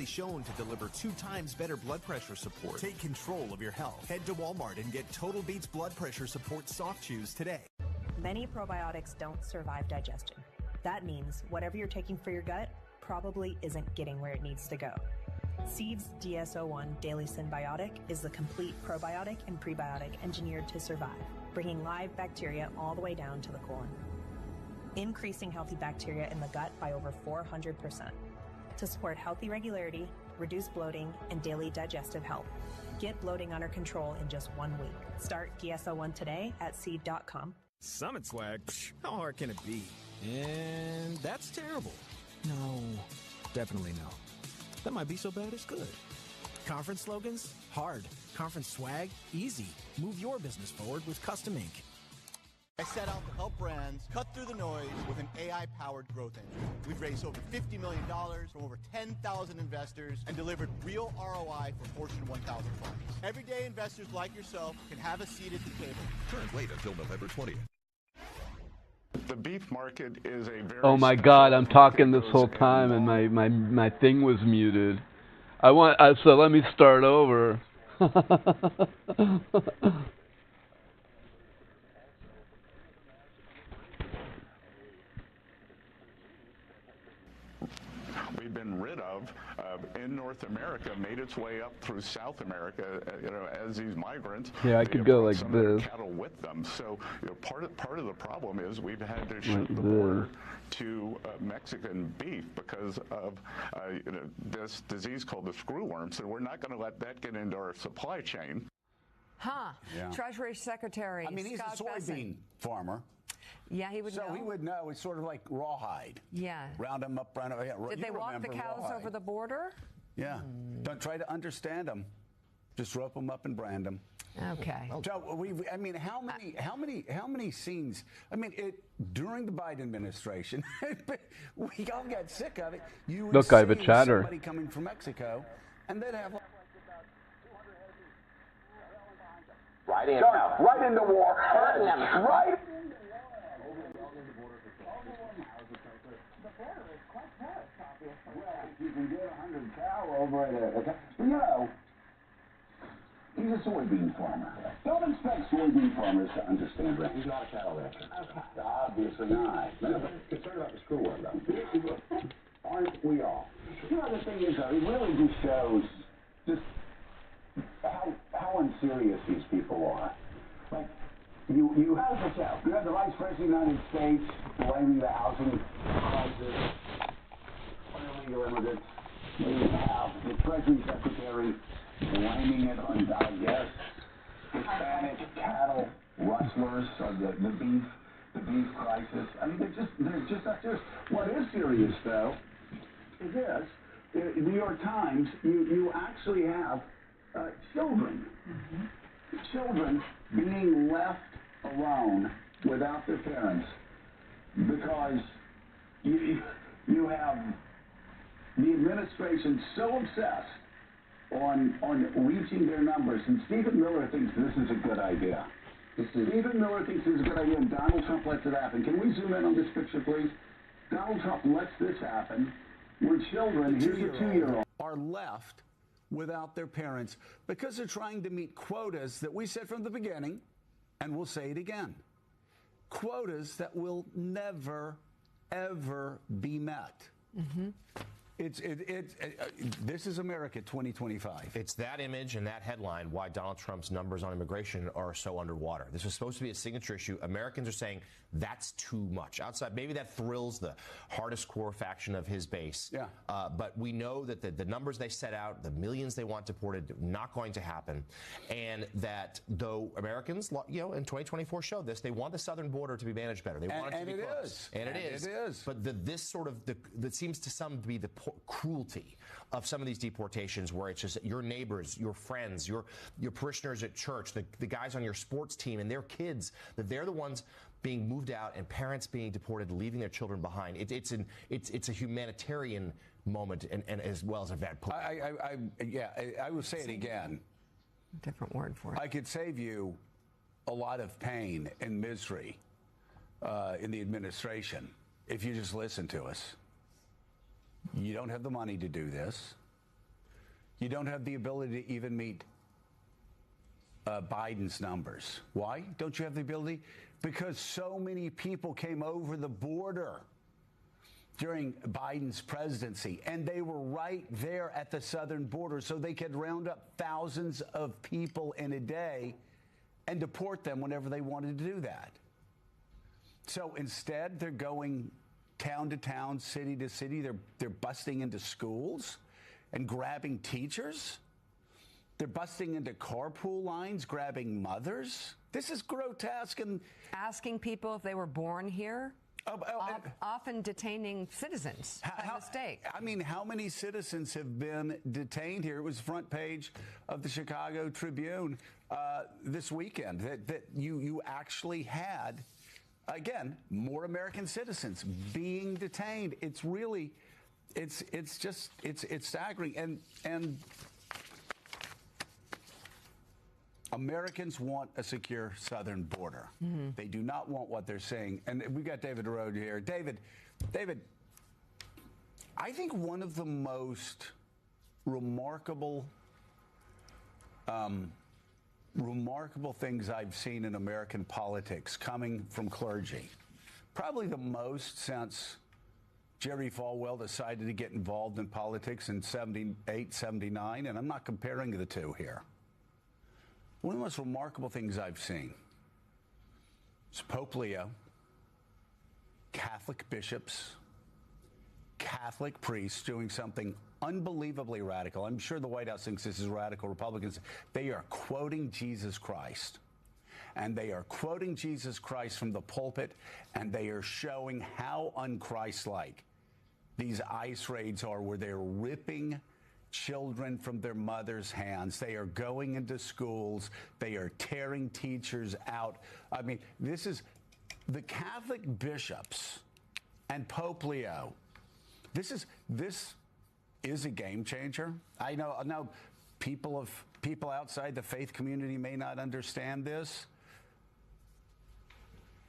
clinically shown to deliver 2 times better blood pressure support. Take control of your health. Head to Walmart and get Total Beats Blood Pressure Support Soft Chews today. Many probiotics don't survive digestion. That means whatever you're taking for your gut probably isn't getting where it needs to go. Seed's DSO1 Daily Synbiotic is the complete probiotic and prebiotic engineered to survive, bringing live bacteria all the way down to the colon, increasing healthy bacteria in the gut by over 400% to support healthy regularity, reduce bloating, and daily digestive health. Get bloating under control in just 1 week. Start DSO1 today at seed.com. Summit swag? Psh, how hard can it be? And that's terrible. No, definitely no. That might be so bad it's good. Conference slogans? Hard. Conference swag? Easy. Move your business forward with Custom Ink. I set out to help brands cut through the noise with an AI-powered growth engine. We've raised over $50 million from over 10,000 investors and delivered real ROI for Fortune 1000 funds. Everyday investors like yourself can have a seat at the table. Current wait until November 20th. The beef market is a very... Oh my God! I'm talking this whole time and my thing was muted. So let me start over. We've been rid of in North America, made its way up through South America, as these migrants. Yeah, I could go like some this. of their cattle with them. So part of the problem is we've had to shut the border to Mexican beef because of this disease called the screwworm. So we're not going to let that get into our supply chain. Huh? Yeah. Treasury Secretary. I mean, he's Scott a soybean farmer. Yeah, he would know. So he would know. It's sort of like rawhide. Yeah. Round them up, round them. Yeah, Did they walk the cows rawhide over the border? Yeah. Don't try to understand them. Just rope them up and brand them. Okay. So I mean, how many scenes? I mean, during the Biden administration, we all got sick of it. You would Look, I have a see chatter. somebody coming from Mexico, and they'd have. Right in the war. Hurting them. Right. You can get 100 cow over at he's a soybean farmer. Don't expect soybean farmers to understand that. He's not a cattle rancher. Okay. Obviously not. Concerned about the screwworm, though. Aren't we all? The thing is, though, it really just shows just how unserious these people are. Like, you have the Vice President of the United States blaming the housing crisis, illegal immigrants. You have the Treasury Secretary blaming it on, I guess, Hispanic cattle rustlers of the beef crisis. I mean, they're just not serious. What is serious, though, is this. In New York Times, you actually have children. Mm-hmm. Children being left alone without their parents because you have the administration so obsessed on reaching their numbers, and Stephen Miller thinks this is a good idea. Stephen Miller thinks this is a good idea, and Donald Trump lets it happen. Can we zoom in on this picture, please? Donald Trump lets this happen where children, here's a 2-year-old, are left without their parents because they're trying to meet quotas that we said from the beginning, and we'll say it again. Quotas that will never, ever be met. Mm-hmm. This is America 2025. It's that image and that headline why Donald Trump's numbers on immigration are so underwater. This was supposed to be a signature issue. Americans are saying that's too much. Outside, maybe that thrills the hardest core faction of his base. Yeah. But we know that the numbers they set out, the millions they want deported, not going to happen. And that though Americans, in 2024 showed this, they want the southern border to be managed better. They want it to be closed. And it is. But this sort of, that seems to some to be the cruelty of some of these deportations where it's just your neighbors, your friends, your parishioners at church, the guys on your sports team and their kids, that they're the ones being moved out and parents being deported, leaving their children behind. It's a humanitarian moment and as well as a bad point. I will say it again. Different word for it. I could save you a lot of pain and misery in the administration if you just listen to us. You don't have the money to do this. You don't have the ability to even meet Biden's numbers. Why don't you have the ability? Because so many people came over the border during Biden's presidency, and they were right there at the southern border, so they could round up thousands of people in a day and deport them whenever they wanted to do that. So instead, they're going town to town, city to city. They're busting into schools and grabbing teachers. They're busting into carpool lines, grabbing mothers. This is grotesque. And asking people if they were born here. Often detaining citizens by mistake. I mean, how many citizens have been detained here? It was front page of the Chicago Tribune this weekend that you actually had, again, more American citizens being detained. It's really, it's staggering. And Americans want a secure southern border. Mm-hmm. They do not want what they're saying. And we've got David Rode here. David, I think one of the most remarkable things I've seen in American politics coming from clergy, probably the most since Jerry Falwell decided to get involved in politics in 78, 79, and I'm not comparing the two here. One of the most remarkable things I've seen is Pope Leo, Catholic bishops, Catholic priests doing something unbelievably radical. I'm sure the White House thinks this is radical. Republicans, they are quoting Jesus Christ. And they are quoting Jesus Christ from the pulpit, and they are showing how un-Christ-like these ICE raids are, where they're ripping children from their mothers' hands. They are going into schools. They are tearing teachers out. I mean, this is the Catholic bishops and Pope Leo. This is a game changer. I know people outside the faith community may not understand this,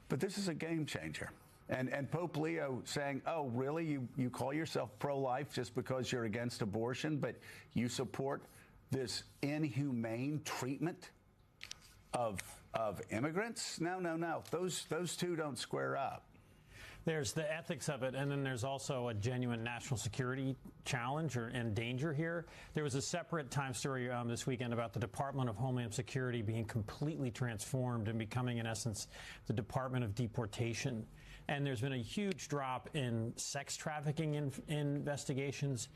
but this is a game changer. And Pope Leo saying, oh, really? You call yourself pro-life just because you're against abortion, but you support this inhumane treatment of immigrants? No. Those two don't square up. There's the ethics of it, and then there's also a genuine national security challenge and danger here. There was a separate Times story this weekend about the Department of Homeland Security being completely transformed and becoming, in essence, the Department of Deportation. And there's been a huge drop in sex trafficking investigations,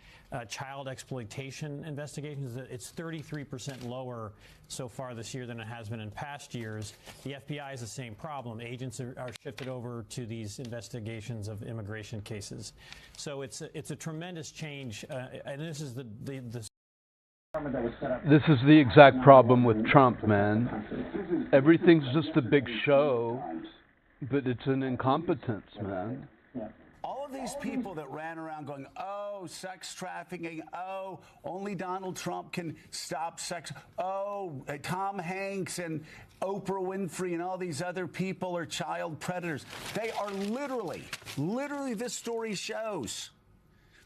child exploitation investigations. It's 33% lower so far this year than it has been in past years. The FBI has the same problem. Agents are shifted over to these investigations of immigration cases. So it's a tremendous change, and this is This is the exact problem with Trump, man. Everything's just a big show. But it's an incompetence, man. All of these people that ran around going, oh, sex trafficking, oh, only Donald Trump can stop sex, oh, Tom Hanks and Oprah Winfrey and all these other people are child predators. They are literally, this story shows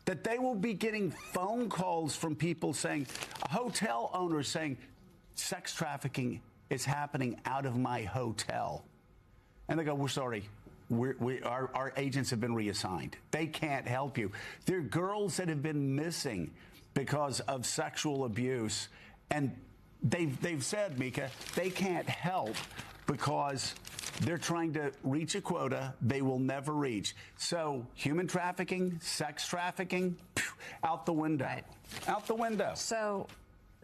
that they will be getting phone calls from people saying, hotel owners saying, sex trafficking is happening out of my hotel. And they go, we're sorry, our agents have been reassigned. They can't help you. There are girls that have been missing because of sexual abuse. And they've said, Mika, they can't help because they're trying to reach a quota they will never reach. So human trafficking, sex trafficking, out the window. Right. Out the window. So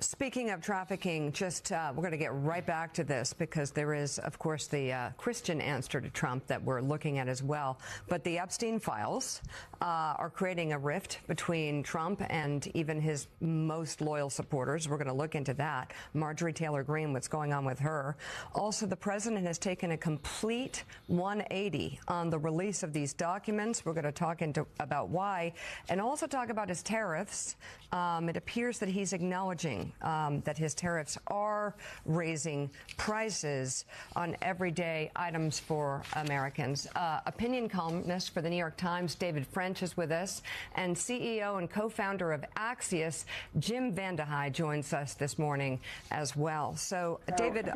speaking of trafficking, we're going to get right back to this because there is, of course, the Christian answer to Trump that we're looking at as well. But the Epstein files are creating a rift between Trump and even his most loyal supporters. We're going to look into that. Marjorie Taylor Greene, what's going on with her. Also, the president has taken a complete 180 on the release of these documents. We're going to talk about why and also talk about his tariffs. It appears that he's acknowledging saying that his tariffs are raising prices on everyday items for Americans. Opinion columnist for the New York Times, David French, is with us, and CEO and co-founder of Axios, Jim Vandehei, joins us this morning as well. So, David,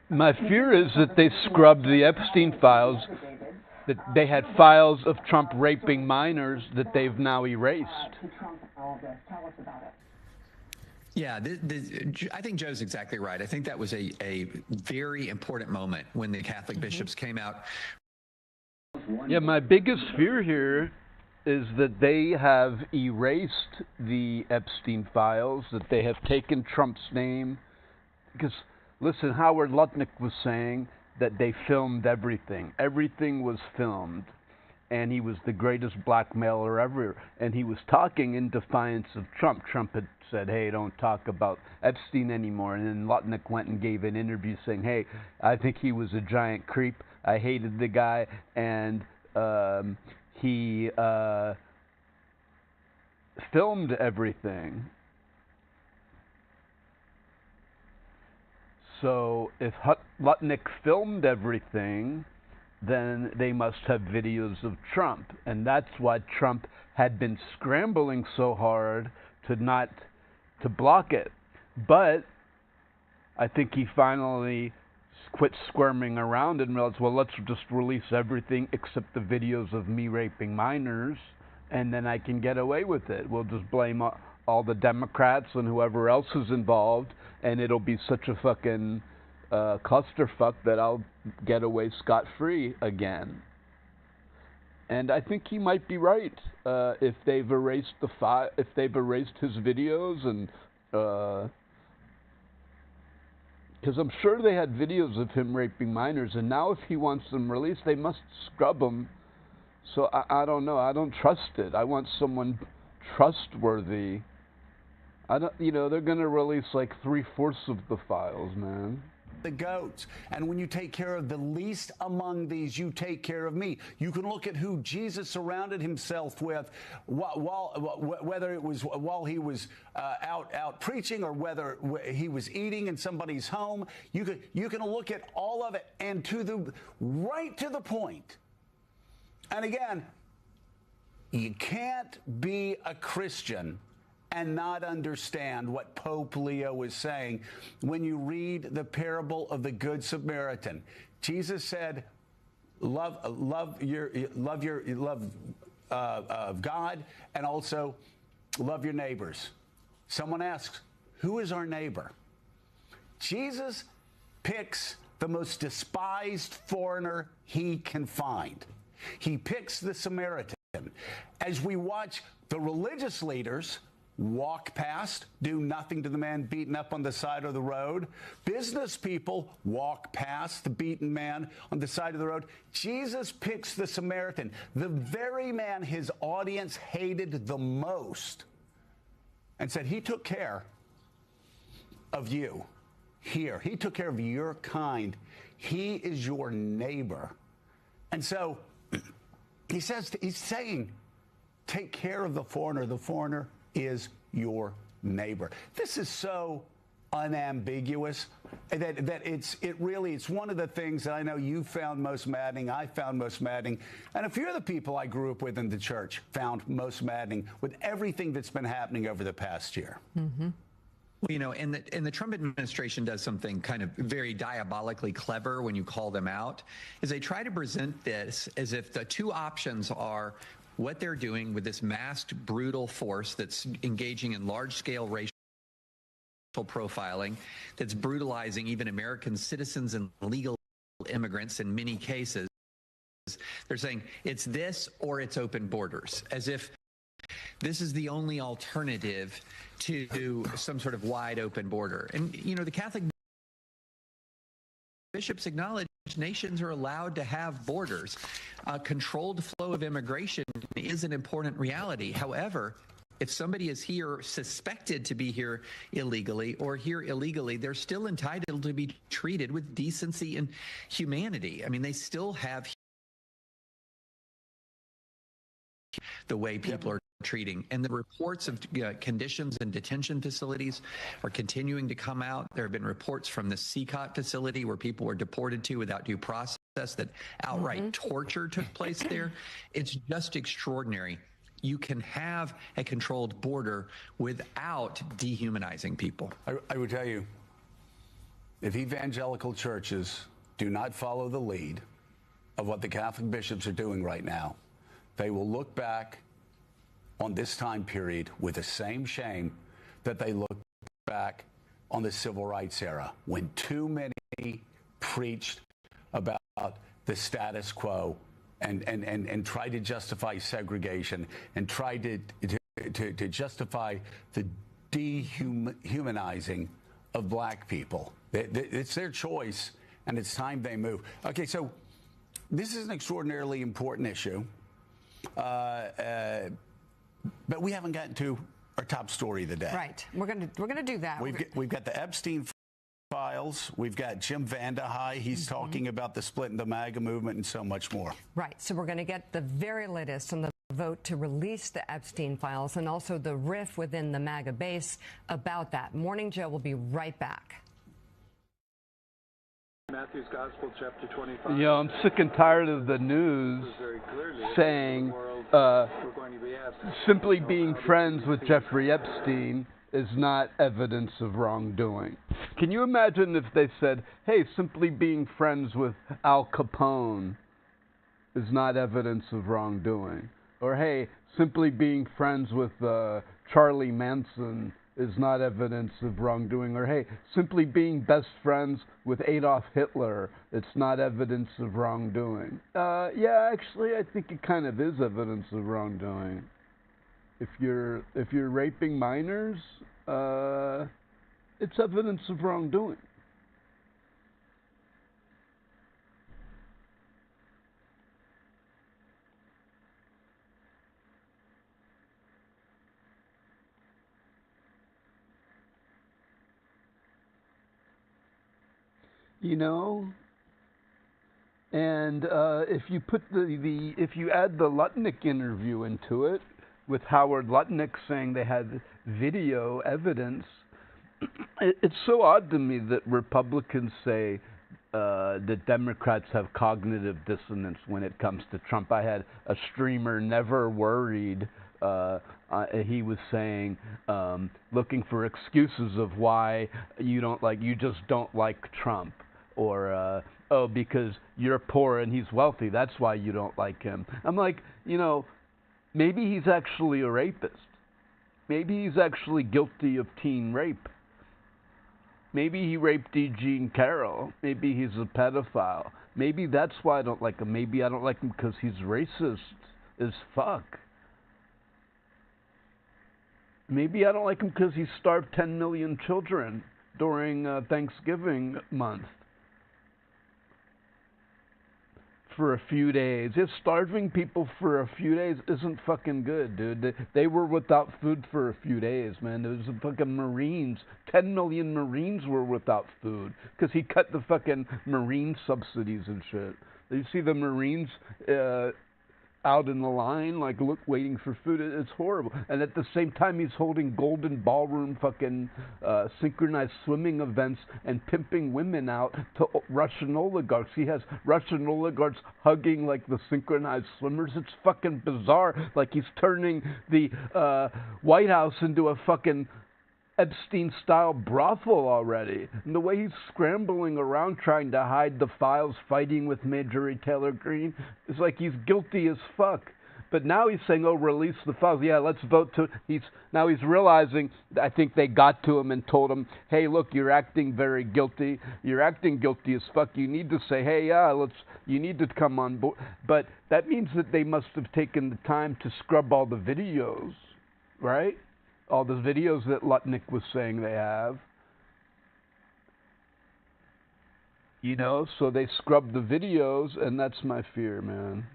my fear is that they scrubbed the Epstein files, that they had files of Trump raping minors that they've now erased. Yeah, I think Joe's exactly right. I think that was a very important moment when the Catholic bishops came out. Yeah, my biggest fear here is that they have erased the Epstein files, that they have taken Trump's name. Because, listen, Howard Lutnick was saying that they filmed everything. Everything was filmed. And he was the greatest blackmailer ever. And he was talking in defiance of Trump. Trump had said, hey, don't talk about Epstein anymore. And then Lutnick went and gave an interview saying, hey, I think he was a giant creep. I hated the guy. And he filmed everything. So if Lutnick filmed everything, then they must have videos of Trump. And that's why Trump had been scrambling so hard to block it. But I think he finally quit squirming around and realized, well, let's just release everything except the videos of me raping minors, and then I can get away with it. We'll just blame all the Democrats and whoever else is involved, and it'll be such a fucking clusterfuck that I'll get away scot-free again. And I think he might be right. If they've erased if they've erased his videos, and because I'm sure they had videos of him raping minors, and now if he wants them released, they must scrub them. So I don't know. I don't trust it. I want someone trustworthy. They're going to release like 3/4 of the files, man. The goats. And when you take care of the least among these, you take care of me. You can look at who Jesus surrounded himself with, whether it was while he was out preaching, or whether he was eating in somebody's home. You can look at all of it, and right to the point. And again, you can't be a Christian and not understand what Pope Leo is saying when you read the parable of the Good Samaritan. Jesus said, love God, and also love your neighbors. Someone asks, who is our neighbor? Jesus picks the most despised foreigner he can find. He picks the Samaritan. As we watch the religious leaders walk past, do nothing to the man beaten up on the side of the road. Business people walk past the beaten man on the side of the road. Jesus picks the Samaritan, the very man his audience hated the most, and said, he took care of you here. He took care of your kind. He is your neighbor. And so he's saying, take care of the foreigner. The foreigner is your neighbor. This is so unambiguous that it's one of the things that I know you found most maddening, I found most maddening, and a few of the people I grew up with in the church found most maddening with everything that's been happening over the past year. Mm-hmm. Well, and the Trump administration does something kind of very diabolically clever when you call them out, is they try to present this as if the two options are what they're doing with this masked, brutal force that's engaging in large-scale racial profiling, that's brutalizing even American citizens and legal immigrants in many cases. They're saying it's this or it's open borders, as if this is the only alternative to some sort of wide open border. And, the Catholic bishops acknowledge nations are allowed to have borders. A controlled flow of immigration is an important reality. However, if somebody is here suspected to be here illegally or here illegally, they're still entitled to be treated with decency and humanity. I mean, they still have the way people are treating. And the reports of conditions in detention facilities are continuing to come out. There have been reports from the CCOT facility where people were deported to without due process, that outright torture took place there. It's just extraordinary. You can have a controlled border without dehumanizing people. I would tell you, if evangelical churches do not follow the lead of what the Catholic bishops are doing right now, they will look back on this time period with the same shame that they look back on the civil rights era, when too many preached about the status quo and tried to justify segregation and tried to justify the dehumanizing of black people. It's their choice, and it's time they move. Okay, so this is an extraordinarily important issue, but we haven't gotten to our top story of the day. Right. We're gonna do that. We've got the Epstein files. We've got Jim Vandehei. He's talking about the split in the MAGA movement and so much more. Right. So we're going to get the very latest on the vote to release the Epstein files and also the riff within the MAGA base about that. Morning Joe will be right back. Matthew's Gospel, chapter 25. You know, I'm sick and tired of the news saying simply being friends with Jeffrey Epstein is not evidence of wrongdoing. Can you imagine if they said, hey, simply being friends with Al Capone is not evidence of wrongdoing? Or, hey, simply being friends with Charlie Manson is not evidence of wrongdoing. Or, hey, simply being best friends with Adolf Hitler, it's not evidence of wrongdoing. Yeah, actually, I think it kind of is evidence of wrongdoing. If you're raping minors, it's evidence of wrongdoing. You know, and if you put if you add the Lutnick interview into it, with Howard Lutnick saying they had video evidence, it's so odd to me that Republicans say that Democrats have cognitive dissonance when it comes to Trump. I had a streamer, Never Worried, he was saying, looking for excuses of why you just don't like Trump. Or, oh, because you're poor and he's wealthy, that's why you don't like him. I'm like, you know, maybe he's actually a rapist. Maybe he's actually guilty of teen rape. Maybe he raped E. Jean Carroll. Maybe he's a pedophile. Maybe that's why I don't like him. Maybe I don't like him because he's racist as fuck. Maybe I don't like him because he starved 10 million children during Thanksgiving month. For a few days. If starving people for a few days isn't fucking good, dude. They were without food for a few days, man. There was the fucking Marines. 10 million Marines were without food because he cut the fucking Marine subsidies and shit. You see the Marines out in the line, like, waiting for food. It's horrible. And at the same time, he's holding golden ballroom fucking synchronized swimming events and pimping women out to Russian oligarchs. He has Russian oligarchs hugging, like, the synchronized swimmers. It's fucking bizarre. Like, he's turning the White House into a fucking Epstein-style brothel already. And the way he's scrambling around trying to hide the files, fighting with Marjorie Taylor Greene, is like he's guilty as fuck. But now he's saying, oh, release the files. Yeah, let's vote to... Now he's realizing, I think they got to him and told him, hey, look, you're acting very guilty. You're acting guilty as fuck. You need to say, hey, yeah, you need to come on board. But that means that they must have taken the time to scrub all the videos, right? All the videos that Lutnick was saying they have. You know, so they scrubbed the videos, and that's my fear, man.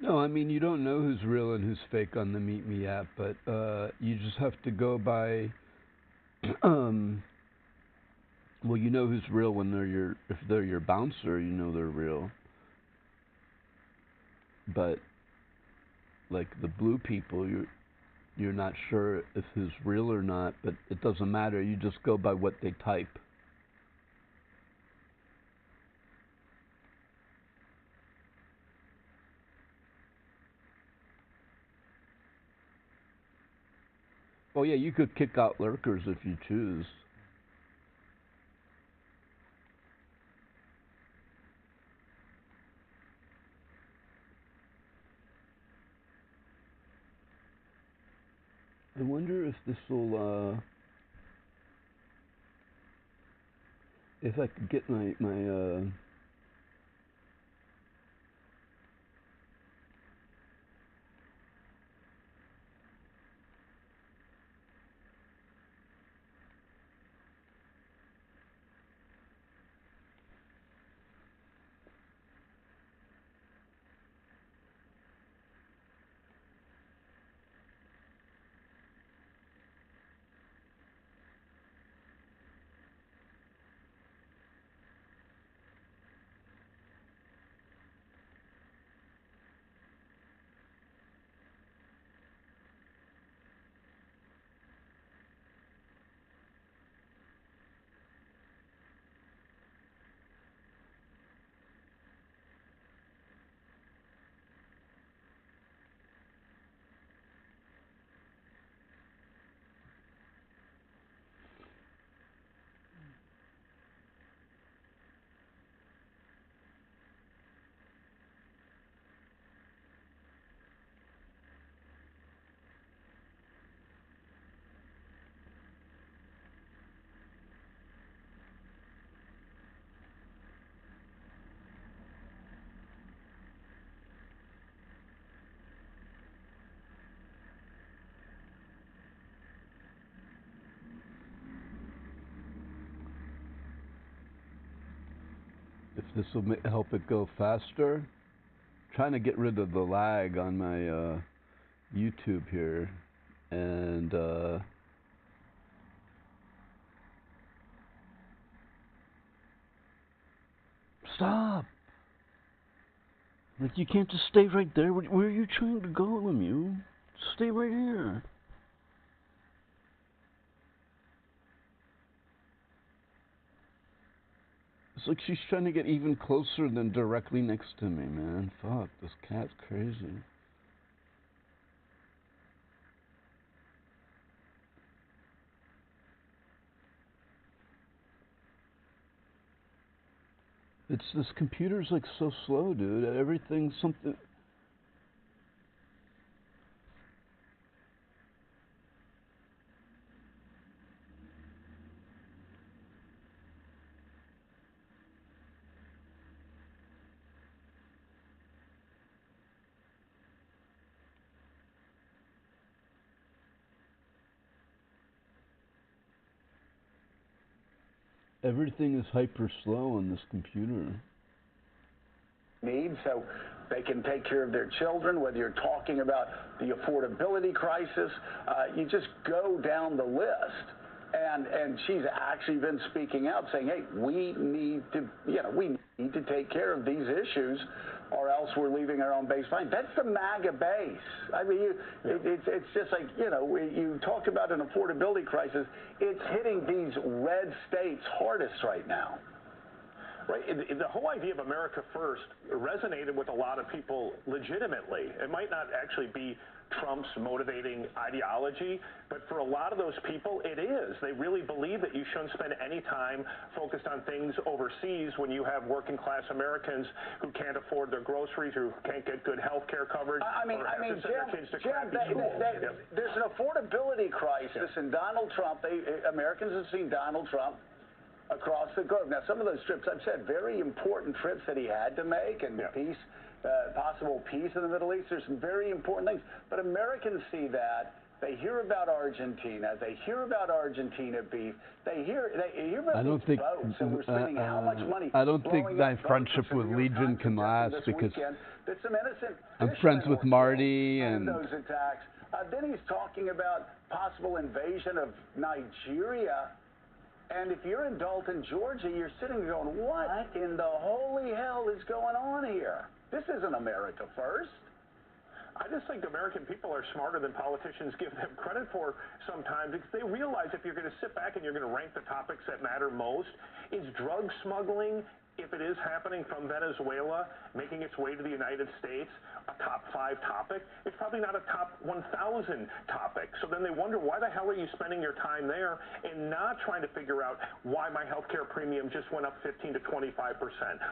No, I mean, you don't know who's real and who's fake on the Meet Me app, but you just have to go by, well, you know who's real when if they're your bouncer, you know they're real. But, like, the blue people, you're not sure if who's real or not, but it doesn't matter, you just go by what they type. Oh yeah, you could kick out lurkers if you choose. I wonder if this will, if I could get my if this will help it go faster. Trying to get rid of the lag on my YouTube here, and stop! Like, you can't just stay right there. Where are you trying to go, Lemieux? Stay right here. It's like she's trying to get even closer than directly next to me, man. Fuck, this cat's crazy. This computer's like so slow, dude. Everything's something. Everything is hyper slow on this computer. Need so they can take care of their children, whether you're talking about the affordability crisis, you just go down the list. And she's actually been speaking out saying, hey, we need to take care of these issues or else we're leaving our own base behind. That's the MAGA base. I mean, it's just like, you talk about an affordability crisis. It's hitting these red states hardest right now. Right. The whole idea of America First resonated with a lot of people legitimately. It might not actually be Trump's motivating ideology, but for a lot of those people, it is. They really believe that you shouldn't spend any time focused on things overseas when you have working class Americans who can't afford their groceries, who can't get good health care coverage. Jim, there's an affordability crisis, and Donald Trump, Americans have seen Donald Trump across the globe. Now, some of those trips, I've said, very important trips that he had to make, and possible peace in the Middle East. There's some very important things. But Americans see that They hear about Argentina. They hear about Argentina beef. They hear about I don't think boats, and we're spending how much money? I don't think blowing my up boats friendship in with New York Legion Times can and last this because weekend that some innocent I'm fishermen friends with were Marty killed in and those attacks. Then he's talking about possible invasion of Nigeria. And if you're in Dalton, Georgia, you're sitting there going, what in the holy hell is going on here? This isn't America first. I just think American people are smarter than politicians give them credit for sometimes, because they realize if you're going to sit back and you're going to rank the topics that matter most, is drug smuggling, if it is happening from Venezuela, making its way to the United States, a top 5 topic? It's probably not a top 1,000 topic. So then they wonder, why the hell are you spending your time there and not trying to figure out why my health care premium just went up 15 to 25%,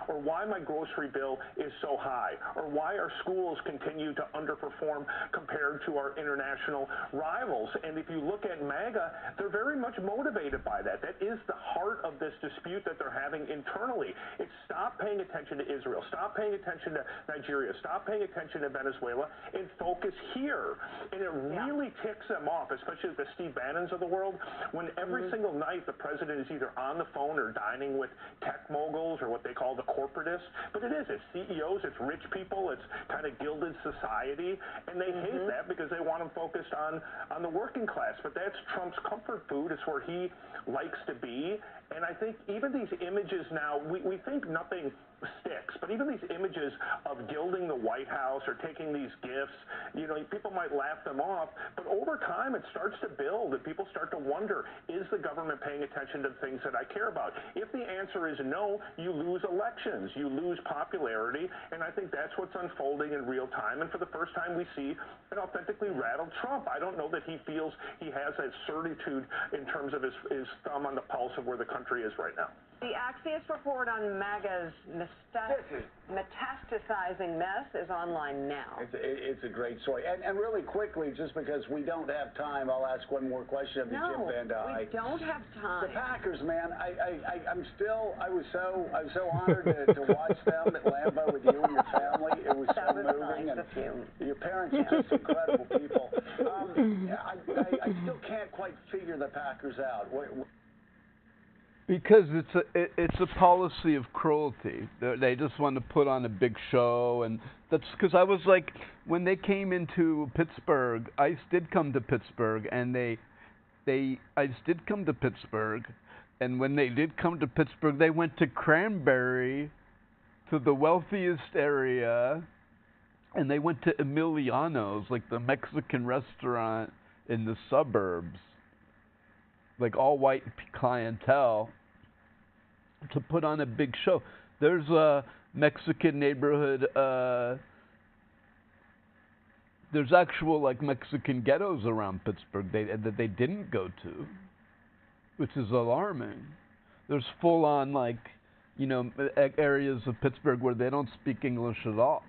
or why my grocery bill is so high, or why our schools continue to underperform compared to our international rivals. And if you look at MAGA, they're very much motivated by that. That is the heart of this dispute that they're having internally. It's stop paying attention to Israel, stop paying attention to Nigeria, stop paying attention to Venezuela, and focus here. And it really ticks them off, especially the Steve Bannons of the world, when every single night the president is either on the phone or dining with tech moguls, or what they call the corporatists. But it's CEOs, it's rich people, it's kind of gilded society, and they hate that because they want them focused on the working class. But that's Trump's comfort food. It's where he likes to be. And I think even these images now, we think nothing sticks, but even these images of gilding the White House or taking these gifts, people might laugh them off, but over time it starts to build and people start to wonder, is the government paying attention to the things that I care about? If the answer is no, you lose elections, you lose popularity, and I think that's what's unfolding in real time. And for the first time we see an authentically rattled Trump. I don't know that he feels he has that certitude in terms of his thumb on the pulse of where the country is right now. The Axios report on MAGA's metastasizing mess is online now. It's a great story. And really quickly, just because we don't have time, I'll ask one more question of you, Jim Van Dyke. We don't have time. The Packers, man, I was so honored to watch them at Lambeau with you and your family. It was so moving. Nice of you. Your parents are just incredible people. I still can't quite figure the Packers out. Because it's a policy of cruelty. They just want to put on a big show, and that's because I was like, when they came into Pittsburgh, ICE did come to Pittsburgh, and ICE did come to Pittsburgh, and when they did come to Pittsburgh, they went to Cranberry, to the wealthiest area, and they went to Emiliano's, like the Mexican restaurant in the suburbs, like all white clientele, to put on a big show. There's a Mexican neighborhood, there's actual like Mexican ghettos around Pittsburgh that they didn't go to, which is alarming. There's full on areas of Pittsburgh where they don't speak English at all.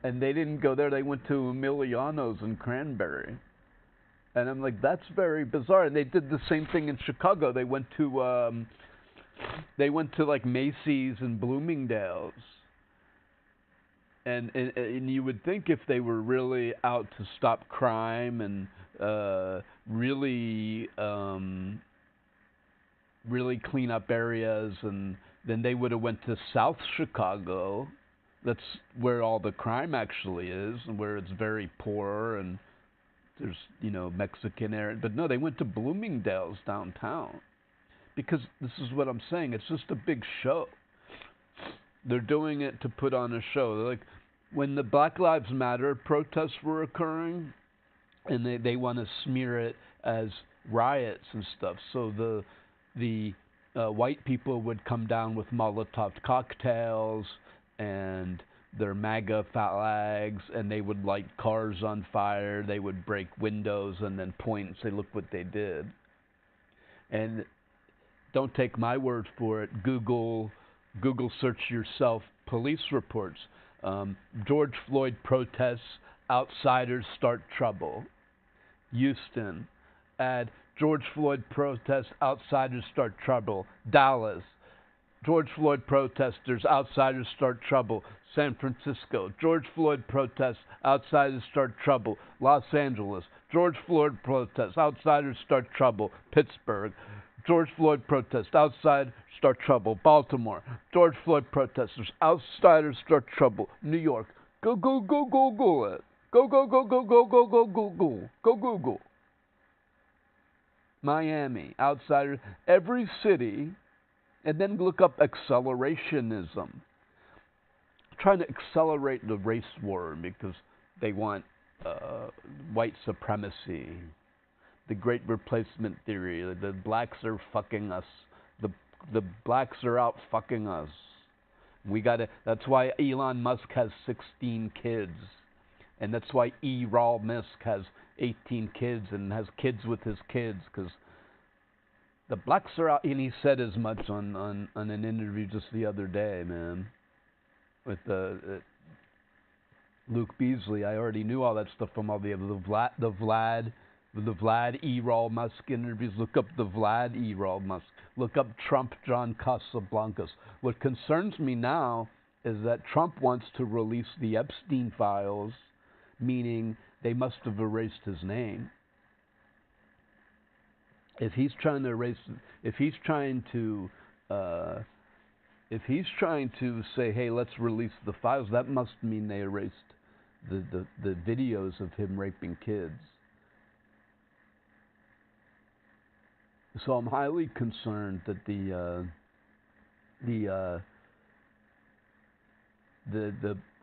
And they didn't go there, they went to Emiliano's in Cranberry. And I'm like, that's very bizarre. And they did the same thing in Chicago. They went to like Macy's and Bloomingdale's. And you would think if they were really out to stop crime and really clean up areas, and then they would have went to South Chicago. That's where all the crime actually is, and where it's very poor and there's, Mexican area. But no, they went to Bloomingdale's downtown. Because this is what I'm saying, it's just a big show. They're doing it to put on a show. They're like, when the Black Lives Matter protests were occurring, and they want to smear it as riots and stuff. So the white people would come down with Molotov cocktails and their MAGA flags, and they would light cars on fire. They would break windows and then point and say, look what they did. And don't take my word for it. Google search yourself police reports. George Floyd protests, outsiders start trouble. Houston, add George Floyd protests, outsiders start trouble. Dallas, George Floyd protesters, outsiders start trouble. San Francisco, George Floyd protests, outsiders start trouble. Los Angeles, George Floyd protests. Outsiders start trouble. Pittsburgh. George Floyd protests. Outsiders start trouble. Baltimore. George Floyd protesters. Outsiders start trouble. New York. Go, go, go, go, go it. Go, go, go, go, go, go, go, go, go. Go, Google. Miami. Outsiders. Every city. And then look up accelerationism. Trying to accelerate the race war because they want white supremacy, the Great Replacement theory. The blacks are fucking us. The blacks are out fucking us. That's why Elon Musk has 16 kids, and that's why Elon Musk has 18 kids and has kids with his kids, because the blacks are out. And he said as much on an interview just the other day, man, with Luke Beasley. I already knew all that stuff from all the Vlad Elon Musk interviews. Look up the Vlad Elon Musk. Look up Trump John Casablancas. What concerns me now is that Trump wants to release the Epstein files, meaning they must have erased his name. If he's trying to say, hey, let's release the files, that must mean they erased the videos of him raping kids. So I'm highly concerned that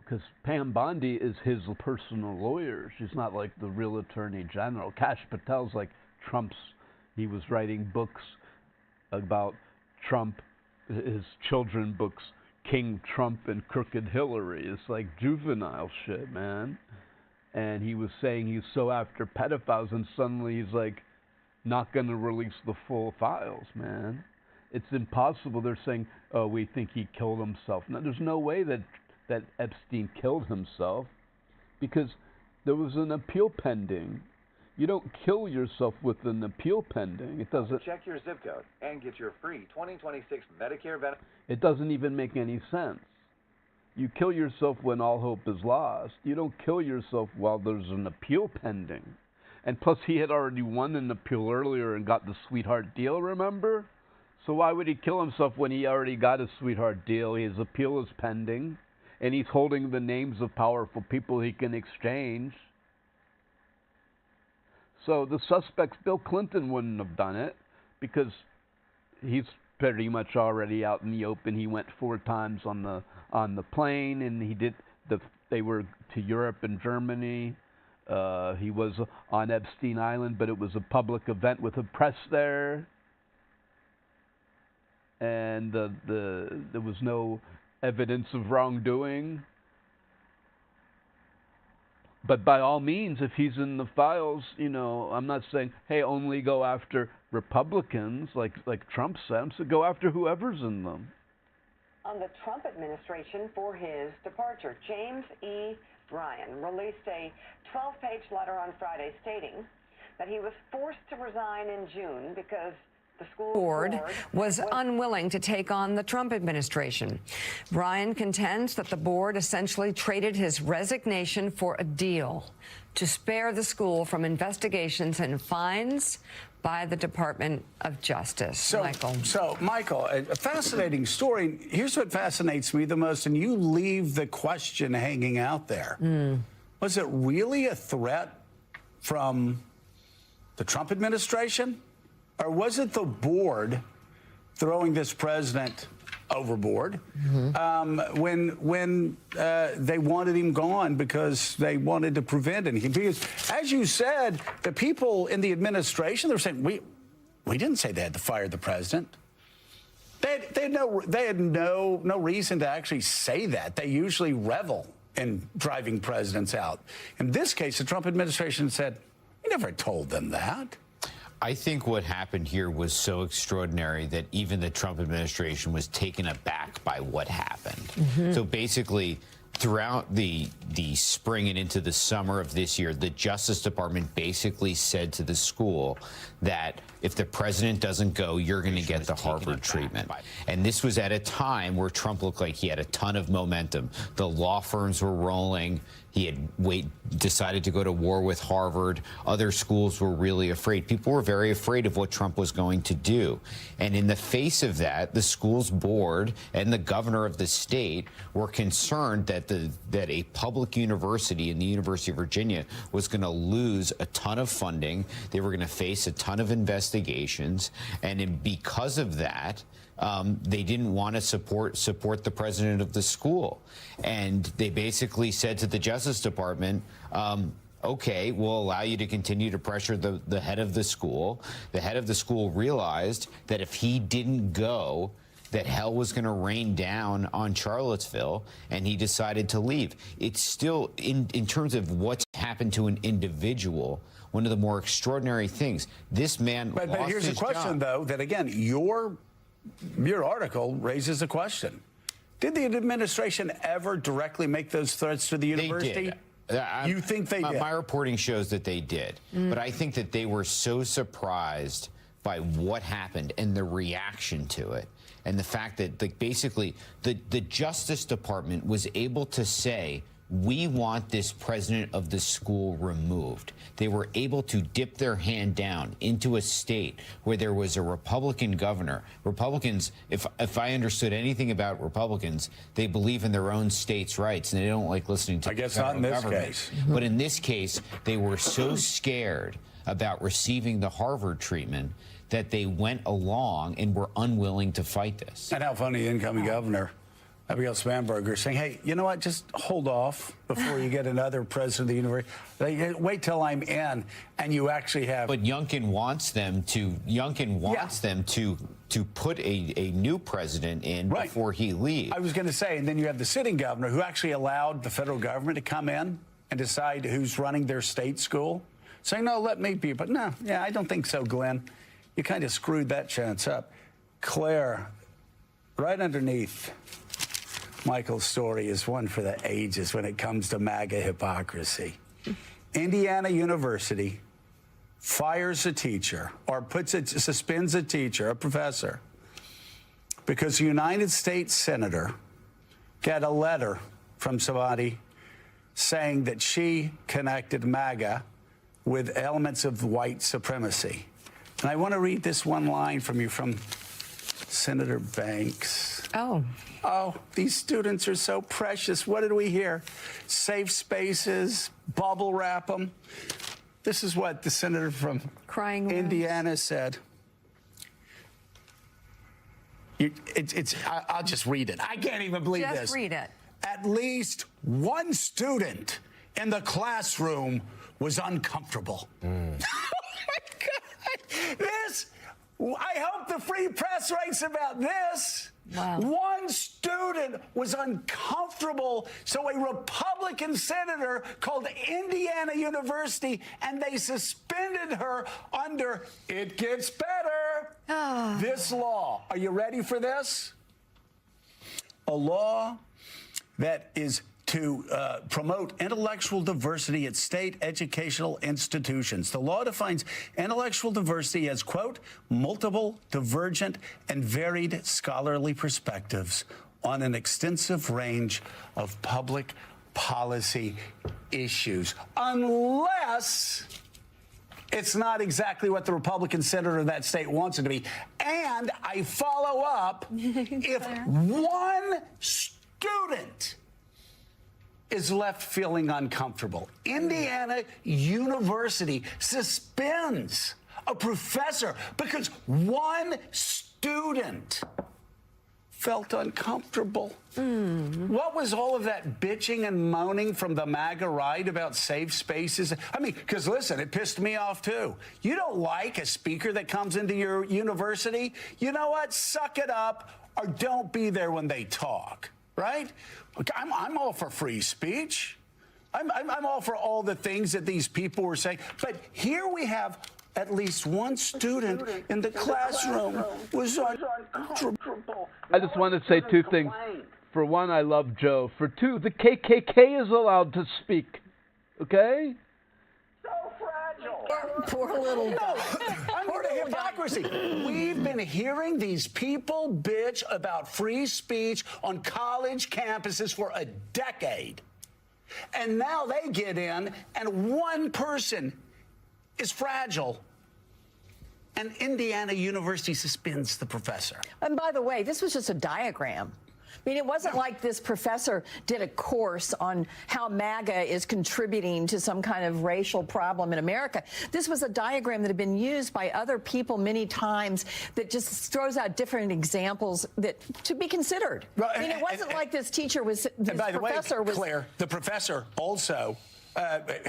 because Pam Bondi is his personal lawyer. She's not like the real attorney general. Kash Patel's like Trump's. He was writing books about Trump, his children books, King Trump and Crooked Hillary. It's like juvenile shit, man. And he was saying he's so after pedophiles, and suddenly he's like not going to release the full files, man. It's impossible. They're saying, oh, we think he killed himself. Now, there's no way that Epstein killed himself, because there was an appeal pending. You don't kill yourself with an appeal pending. It doesn't. Check your zip code and get your free 2026 Medicare benefit. It doesn't even make any sense. You kill yourself when all hope is lost. You don't kill yourself while there's an appeal pending. And plus, he had already won an appeal earlier and got the sweetheart deal, remember? So why would he kill himself when he already got a sweetheart deal? His appeal is pending, and he's holding the names of powerful people he can exchange. So the suspects, Bill Clinton wouldn't have done it, because he's pretty much already out in the open. He went 4 times on the plane, and they were to Europe and Germany. He was on Epstein Island, but it was a public event with a press there, and there was no evidence of wrongdoing. But by all means, if he's in the files, I'm not saying, hey, only go after Republicans like Trump said. So go after whoever's in them. On the Trump administration for his departure, James E. Ryan released a 12-page letter on Friday stating that he was forced to resign in June because the school board was unwilling to take on the Trump administration. Ryan contends that the board essentially traded his resignation for a deal to spare the school from investigations and fines by the Department of Justice. Michael, a fascinating story. Here's what fascinates me the most, and you leave the question hanging out there. Was it really a threat from the Trump administration? Or was it the board throwing this president overboard when they wanted him gone because they wanted to prevent anything? Because, as you said, the people in the administration, they're saying, we didn't say they had to fire the president. They had no reason to actually say that. They usually revel in driving presidents out. In this case, the Trump administration said, we never told them that. I think what happened here was so extraordinary that even the Trump administration was taken aback by what happened. So basically, throughout the spring and into the summer of this year, the Justice Department basically said to the school that if the president doesn't go, you're going to get the Harvard treatment. And this was at a time where Trump looked like he had a ton of momentum. The law firms were rolling. He had decided to go to war with Harvard. Other schools were really afraid. People were very afraid of what Trump was going to do. And in the face of that, the school's board and the governor of the state were concerned that a public university in the University of Virginia was going to lose a ton of funding. They were going to face a ton of investigations. And because of that, they didn't want to support the president of the school. And they basically said to the Justice Department, okay, we'll allow you to continue to pressure the head of the school. The head of the school realized that if he didn't go, that hell was going to rain down on Charlottesville, and he decided to leave. It's still, in terms of what's happened to an individual, one of the more extraordinary things. This man lost his job. But here's the question, though, that, again, your article raises a question. Did the administration ever directly make those threats to the university? They did. You think they did? My reporting shows that they did. But I think that they were so surprised by what happened and the reaction to it. And the fact that basically the Justice Department was able to say, we want this president of the school removed. They were able to dip their hand down into a state where there was a Republican governor. Republicans, if I understood anything about Republicans, they believe in their own state's rights, and they don't like listening to the federal government. I guess not in this case. But in this case, they were so scared about receiving the Harvard treatment that they went along and were unwilling to fight this. And how funny, the incoming governor, Abigail Spanberger, saying, hey, you know what, just hold off before you get another president of the university. Wait till I'm in, and you actually have... But Youngkin wants them to put a new president in before he leaves. I was going to say, and then you have the sitting governor who actually allowed the federal government to come in and decide who's running their state school, saying, no, let me be. But no, yeah, I don't think so, Glenn. You kind of screwed that chance up. Claire, right underneath Michael's story is one for the ages when it comes to MAGA hypocrisy. Indiana University fires a teacher or suspends a teacher, a professor, because a United States senator got a letter from somebody saying that she connected MAGA with elements of white supremacy. And I want to read this one line from you from Senator Banks. Oh, these students are so precious. What did we hear? Safe spaces, bubble wrap them. This is what the senator from Indiana said. I'll just read it. I can't even believe this. Just read it. At least one student in the classroom was uncomfortable. Oh, my God. I hope the Free Press writes about this. Wow. One student was uncomfortable, so a Republican senator called Indiana University, and they suspended her under, it gets better, this law. Are you ready for this? A law that is to promote intellectual diversity at state educational institutions. The law defines intellectual diversity as, quote, multiple, divergent, and varied scholarly perspectives on an extensive range of public policy issues, unless it's not exactly what the Republican senator of that state wants it to be. And I follow up, if one student is left feeling uncomfortable, Indiana University suspends a professor because one student felt uncomfortable. What was all of that bitching and moaning from the MAGA right about safe spaces? I mean, because listen, it pissed me off too. You don't like a speaker that comes into your university? You know what? Suck it up or don't be there when they talk, right? I'm all for free speech. I'm all for all the things that these people were saying. But here we have at least one student in the classroom was uncomfortable. I just want to say two things. For one, I love Joe. For two, the KKK is allowed to speak. Okay? So fragile. Poor little guy. The hypocrisy. We've been hearing these people bitch about free speech on college campuses for a decade. And now they get in, and one person is fragile, and Indiana University suspends the professor. And by the way, this was just a diagram. I mean, it wasn't like this professor did a course on how MAGA is contributing to some kind of racial problem in America. This was a diagram that had been used by other people many times that just throws out different examples that to be considered. Well, I mean, it wasn't like this teacher was, this and by the professor way, was... Claire, the professor also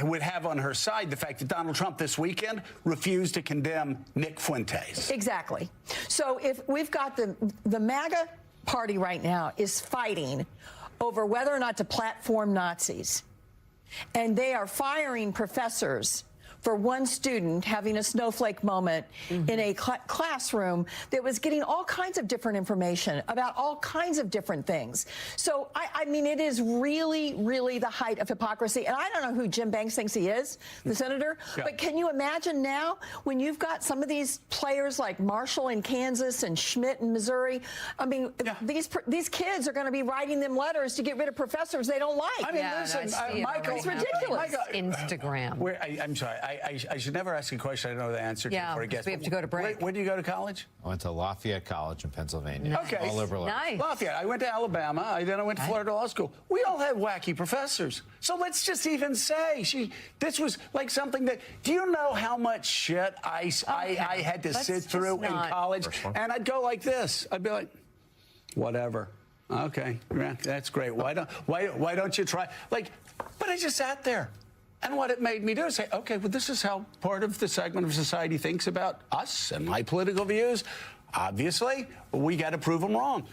would have on her side the fact that Donald Trump this weekend refused to condemn Nick Fuentes. Exactly. So if we've got the MAGA party right now is fighting over whether or not to platform Nazis. And they are firing professors for one student having a snowflake moment in a classroom that was getting all kinds of different information about all kinds of different things. So, I mean, it is really, really the height of hypocrisy. And I don't know who Jim Banks thinks he is, the senator, but can you imagine now when you've got some of these players like Marshall in Kansas and Schmidt in Missouri? I mean, these kids are going to be writing them letters to get rid of professors they don't like. I mean, listen, Michael, it's ridiculous. Instagram. I'm sorry. I should never ask a question I don't know the answer to before I guess. We have to go to break. Where do you go to college? I went to Lafayette College in Pennsylvania. Nice. Okay. All liberal arts. Nice. Lafayette. I went to Alabama. Then I went to Florida Law School. We all had wacky professors. So let's just even say this was like something that. Do you know how much shit I had to sit through in college? And I'd go like this. I'd be like, whatever. Okay, yeah, that's great. Why don't you try? Like, but I just sat there. And what it made me do is say, okay, well, this is how part of the segment of society thinks about us and my political views. Obviously, we got to prove them wrong.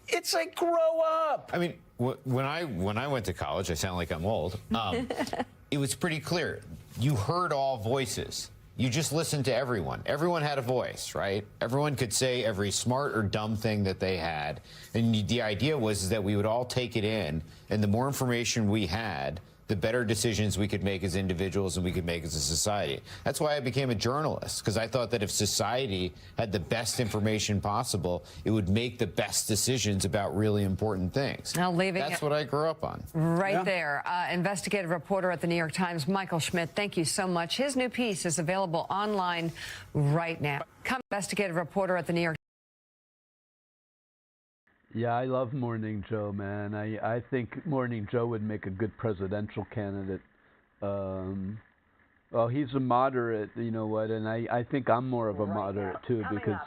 It's like, grow up. I mean, when I went to college, I sound like I'm old. It was pretty clear. You heard all voices. You just listened to everyone. Everyone had a voice, right? Everyone could say every smart or dumb thing that they had. And the idea was that we would all take it in, and the more information we had, the better decisions we could make as individuals and we could make as a society. That's why I became a journalist, because I thought that if society had the best information possible, it would make the best decisions about really important things. Now, That's what I grew up on. Right there. Investigative reporter at the New York Times, Michael Schmidt, thank you so much. His new piece is available online right now. Investigative reporter at the New York Yeah, I love Morning Joe, man. I think Morning Joe would make a good presidential candidate. Well, he's a moderate, you know what, and I think I'm more of a moderate, too, because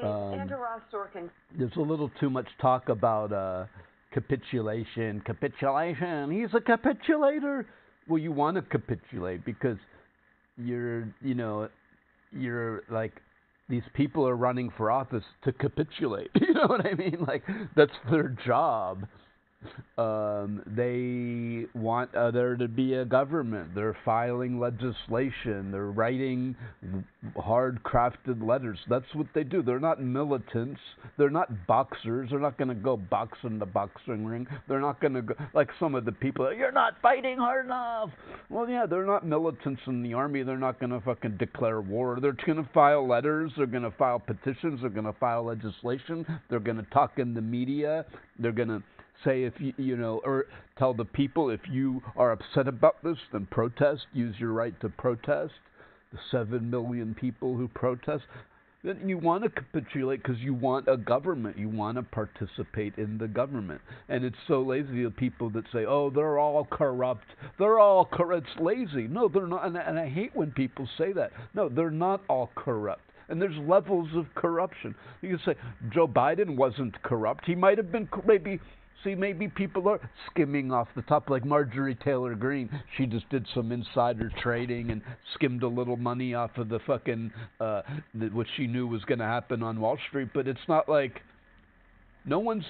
there's a little too much talk about capitulation. He's a capitulator. Well, you want to capitulate because you're like, these people are running for office to capitulate. You know what I mean? Like, that's their job. They want there to be a government. They're filing legislation. They're writing hard-crafted letters. That's what they do. They're not militants. They're not boxers. They're not going to go box in the boxing ring. They're not going to go, like some of the people, you're not fighting hard enough. Well, yeah, they're not militants in the army. They're not going to fucking declare war. They're going to file letters. They're going to file petitions. They're going to file legislation. They're going to talk in the media. They're going to say if or tell the people if you are upset about this, then protest. Use your right to protest. The 7 million people who protest. Then you want to capitulate because you want a government. You want to participate in the government. And it's so lazy of people that say, oh, they're all corrupt. They're all corrupt. It's lazy. No, they're not. And I hate when people say that. No, they're not all corrupt. And there's levels of corruption. You can say Joe Biden wasn't corrupt. He might have been maybe people are skimming off the top, like Marjorie Taylor Greene. She just did some insider trading and skimmed a little money off of the fucking, what she knew was going to happen on Wall Street. But it's not like, no one's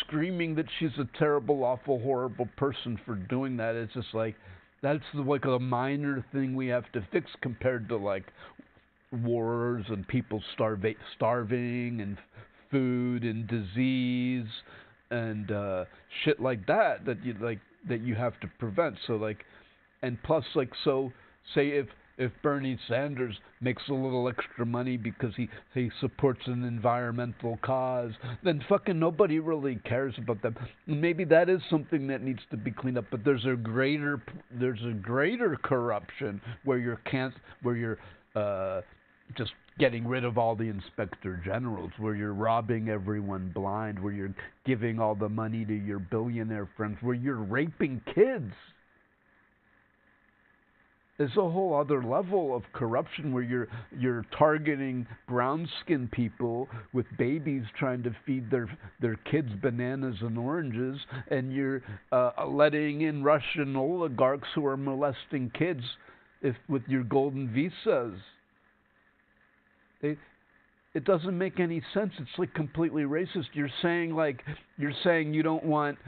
screaming that she's a terrible, awful, horrible person for doing that. It's just like, that's like a minor thing we have to fix compared to like wars and people starving and food and disease and shit like that you have to prevent. So like, and plus like, so say if if Bernie Sanders makes a little extra money because he supports an environmental cause, then fucking nobody really cares about them. Maybe that is something that needs to be cleaned up. But there's a greater corruption where you're just getting rid of all the inspector generals, where you're robbing everyone blind, where you're giving all the money to your billionaire friends, where you're raping kids. There's a whole other level of corruption where you're targeting brown-skinned people with babies trying to feed their kids bananas and oranges, and you're letting in Russian oligarchs who are molesting kids with your golden visas. It doesn't make any sense. It's like completely racist. You're saying you don't want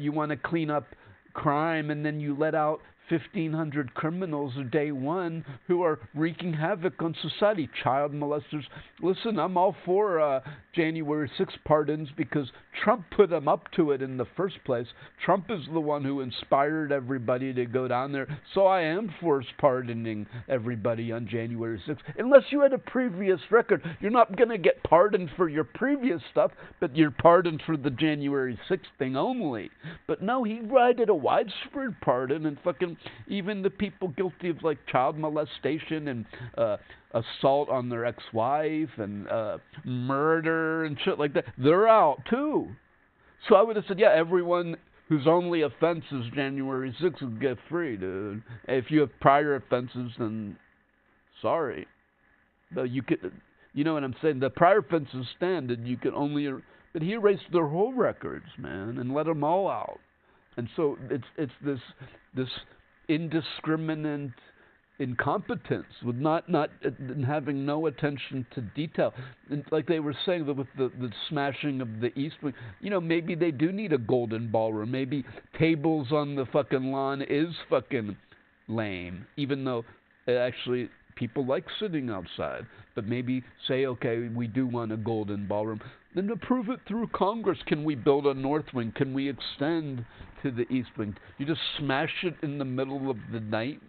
you want to clean up crime, and then you let out 1,500 criminals a day one who are wreaking havoc on society. Child molesters. Listen, I'm all for January 6th pardons because Trump put them up to it in the first place. Trump is the one who inspired everybody to go down there. So I am for pardoning everybody on January 6th. Unless you had a previous record. You're not going to get pardoned for your previous stuff, but you're pardoned for the January 6th thing only. But no, he did a widespread pardon, and fucking even the people guilty of like child molestation and assault on their ex-wife and murder and shit like that, they're out too. So I would have said, yeah, everyone whose only offense is January 6th would get free, dude. If you have prior offenses, then sorry. But you could, you know what I'm saying? The prior offenses stand, and you can only. But he erased their whole records, man, and let them all out. And so it's this indiscriminate incompetence with not having no attention to detail. And like they were saying with the smashing of the East Wing, you know, maybe they do need a golden ballroom. Maybe tables on the fucking lawn is fucking lame, even though actually people like sitting outside. But maybe say, okay, we do want a golden ballroom. Then approve it through Congress. Can we build a North Wing? Can we extend to the East Wing? You just smash it in the middle of the night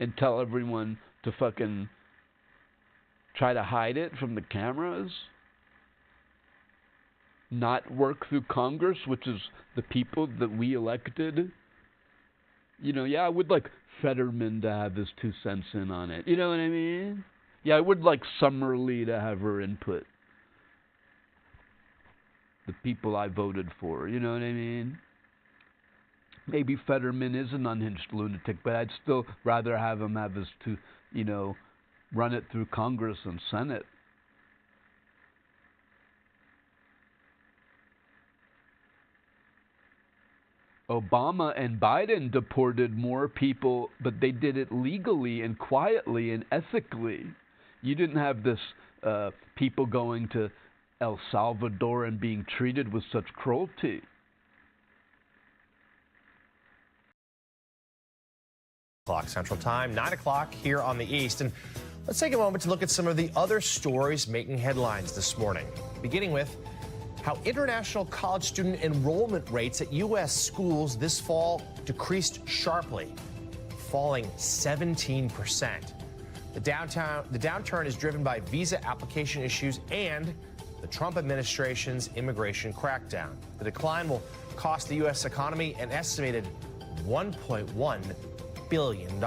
and tell everyone to fucking try to hide it from the cameras? Not work through Congress, which is the people that we elected? You know, yeah, I would like Fetterman to have his 2 cents in on it. You know what I mean? Yeah, I would like Summer Lee to have her input. The people I voted for, you know what I mean? Maybe Fetterman is an unhinged lunatic, but I'd still rather have him have his run it through Congress and Senate. Obama and Biden deported more people, but they did it legally and quietly and ethically. You didn't have this people going to El Salvador and being treated with such cruelty. Central Time, 9 o'clock here on the East. And let's take a moment to look at some of the other stories making headlines this morning, beginning with how international college student enrollment rates at U.S. schools this fall decreased sharply, falling 17%. The downturn is driven by visa application issues and the Trump administration's immigration crackdown. The decline will cost the U.S. economy an estimated $1.1 billion.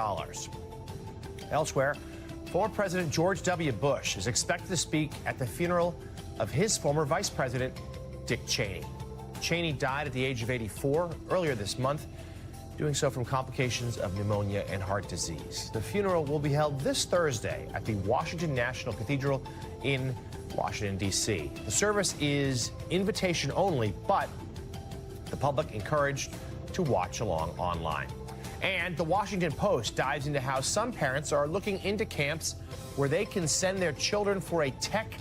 Elsewhere, former President George W. Bush is expected to speak at the funeral of his former Vice President, Dick Cheney. Cheney died at the age of 84 earlier this month, doing so from complications of pneumonia and heart disease. The funeral will be held this Thursday at the Washington National Cathedral in Washington, D.C. The service is invitation only, but the public encouraged to watch along online. And the Washington Post dives into how some parents are looking into camps where they can send their children for a tech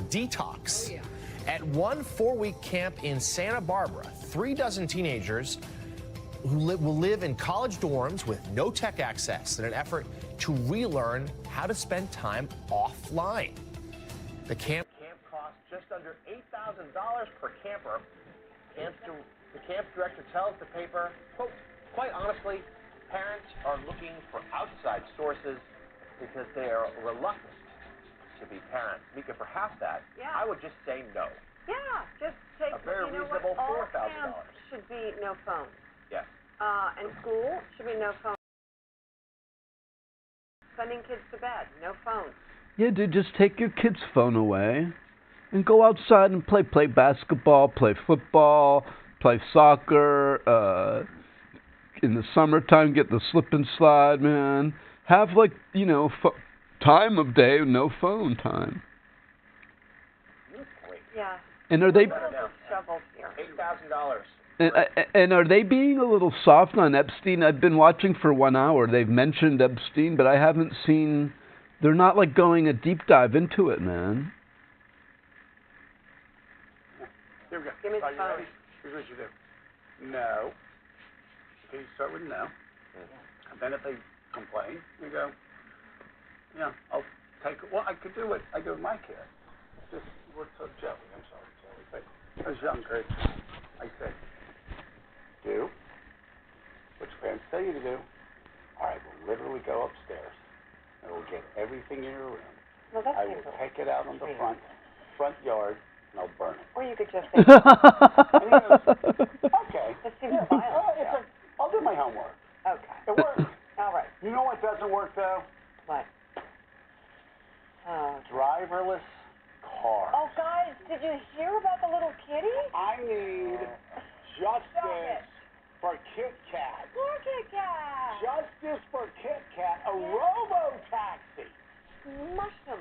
detox. Oh, yeah. At one 4-week camp in Santa Barbara, 36 teenagers who will live in college dorms with no tech access in an effort to relearn how to spend time offline. The camp costs just under $8,000 per camper. The camp director tells the paper, quote, quite honestly, Parents are looking for outside sources because they are reluctant to be parents. Mika, for half that, I would just say no. Yeah, just take A very you know reasonable what? All $4,000. camps should be no phones. Yes. And school should be no phones. Sending kids to bed, no phones. Yeah, dude, just take your kid's phone away and go outside and play basketball, play football, play soccer. In the summertime, get the slip and slide, man. Have, like, you know, time of day, no phone time. Yeah. And are they... Shovels here. $8,000. And are they being a little soft on Epstein? I've been watching for 1 hour. They've mentioned Epstein, but I haven't seen... They're not, like, going a deep dive into it, man. Here we go. Give me the Are you phone. ready? Here's what you do. No. Okay, you start with no. And then if they complain, you go, yeah, I'll take it. Well, I could do what I do with my kids. Just, we're so jelly. I'm sorry, Jelly. But I was younger. I said, do what your parents tell you to do. All right, we'll literally go upstairs and we'll get everything in your room. No, that's I will take it out on the front yard and I'll burn it. Or you could just say, And he goes, okay. This seems violent. I'll do my homework. Okay. It works. All right. You know what doesn't work though? What? Driverless car. Oh, guys, did you hear about the little kitty? I need justice for Kit Kat. Poor Kit Kat. Justice for Kit Kat. A robo-taxi Mush them.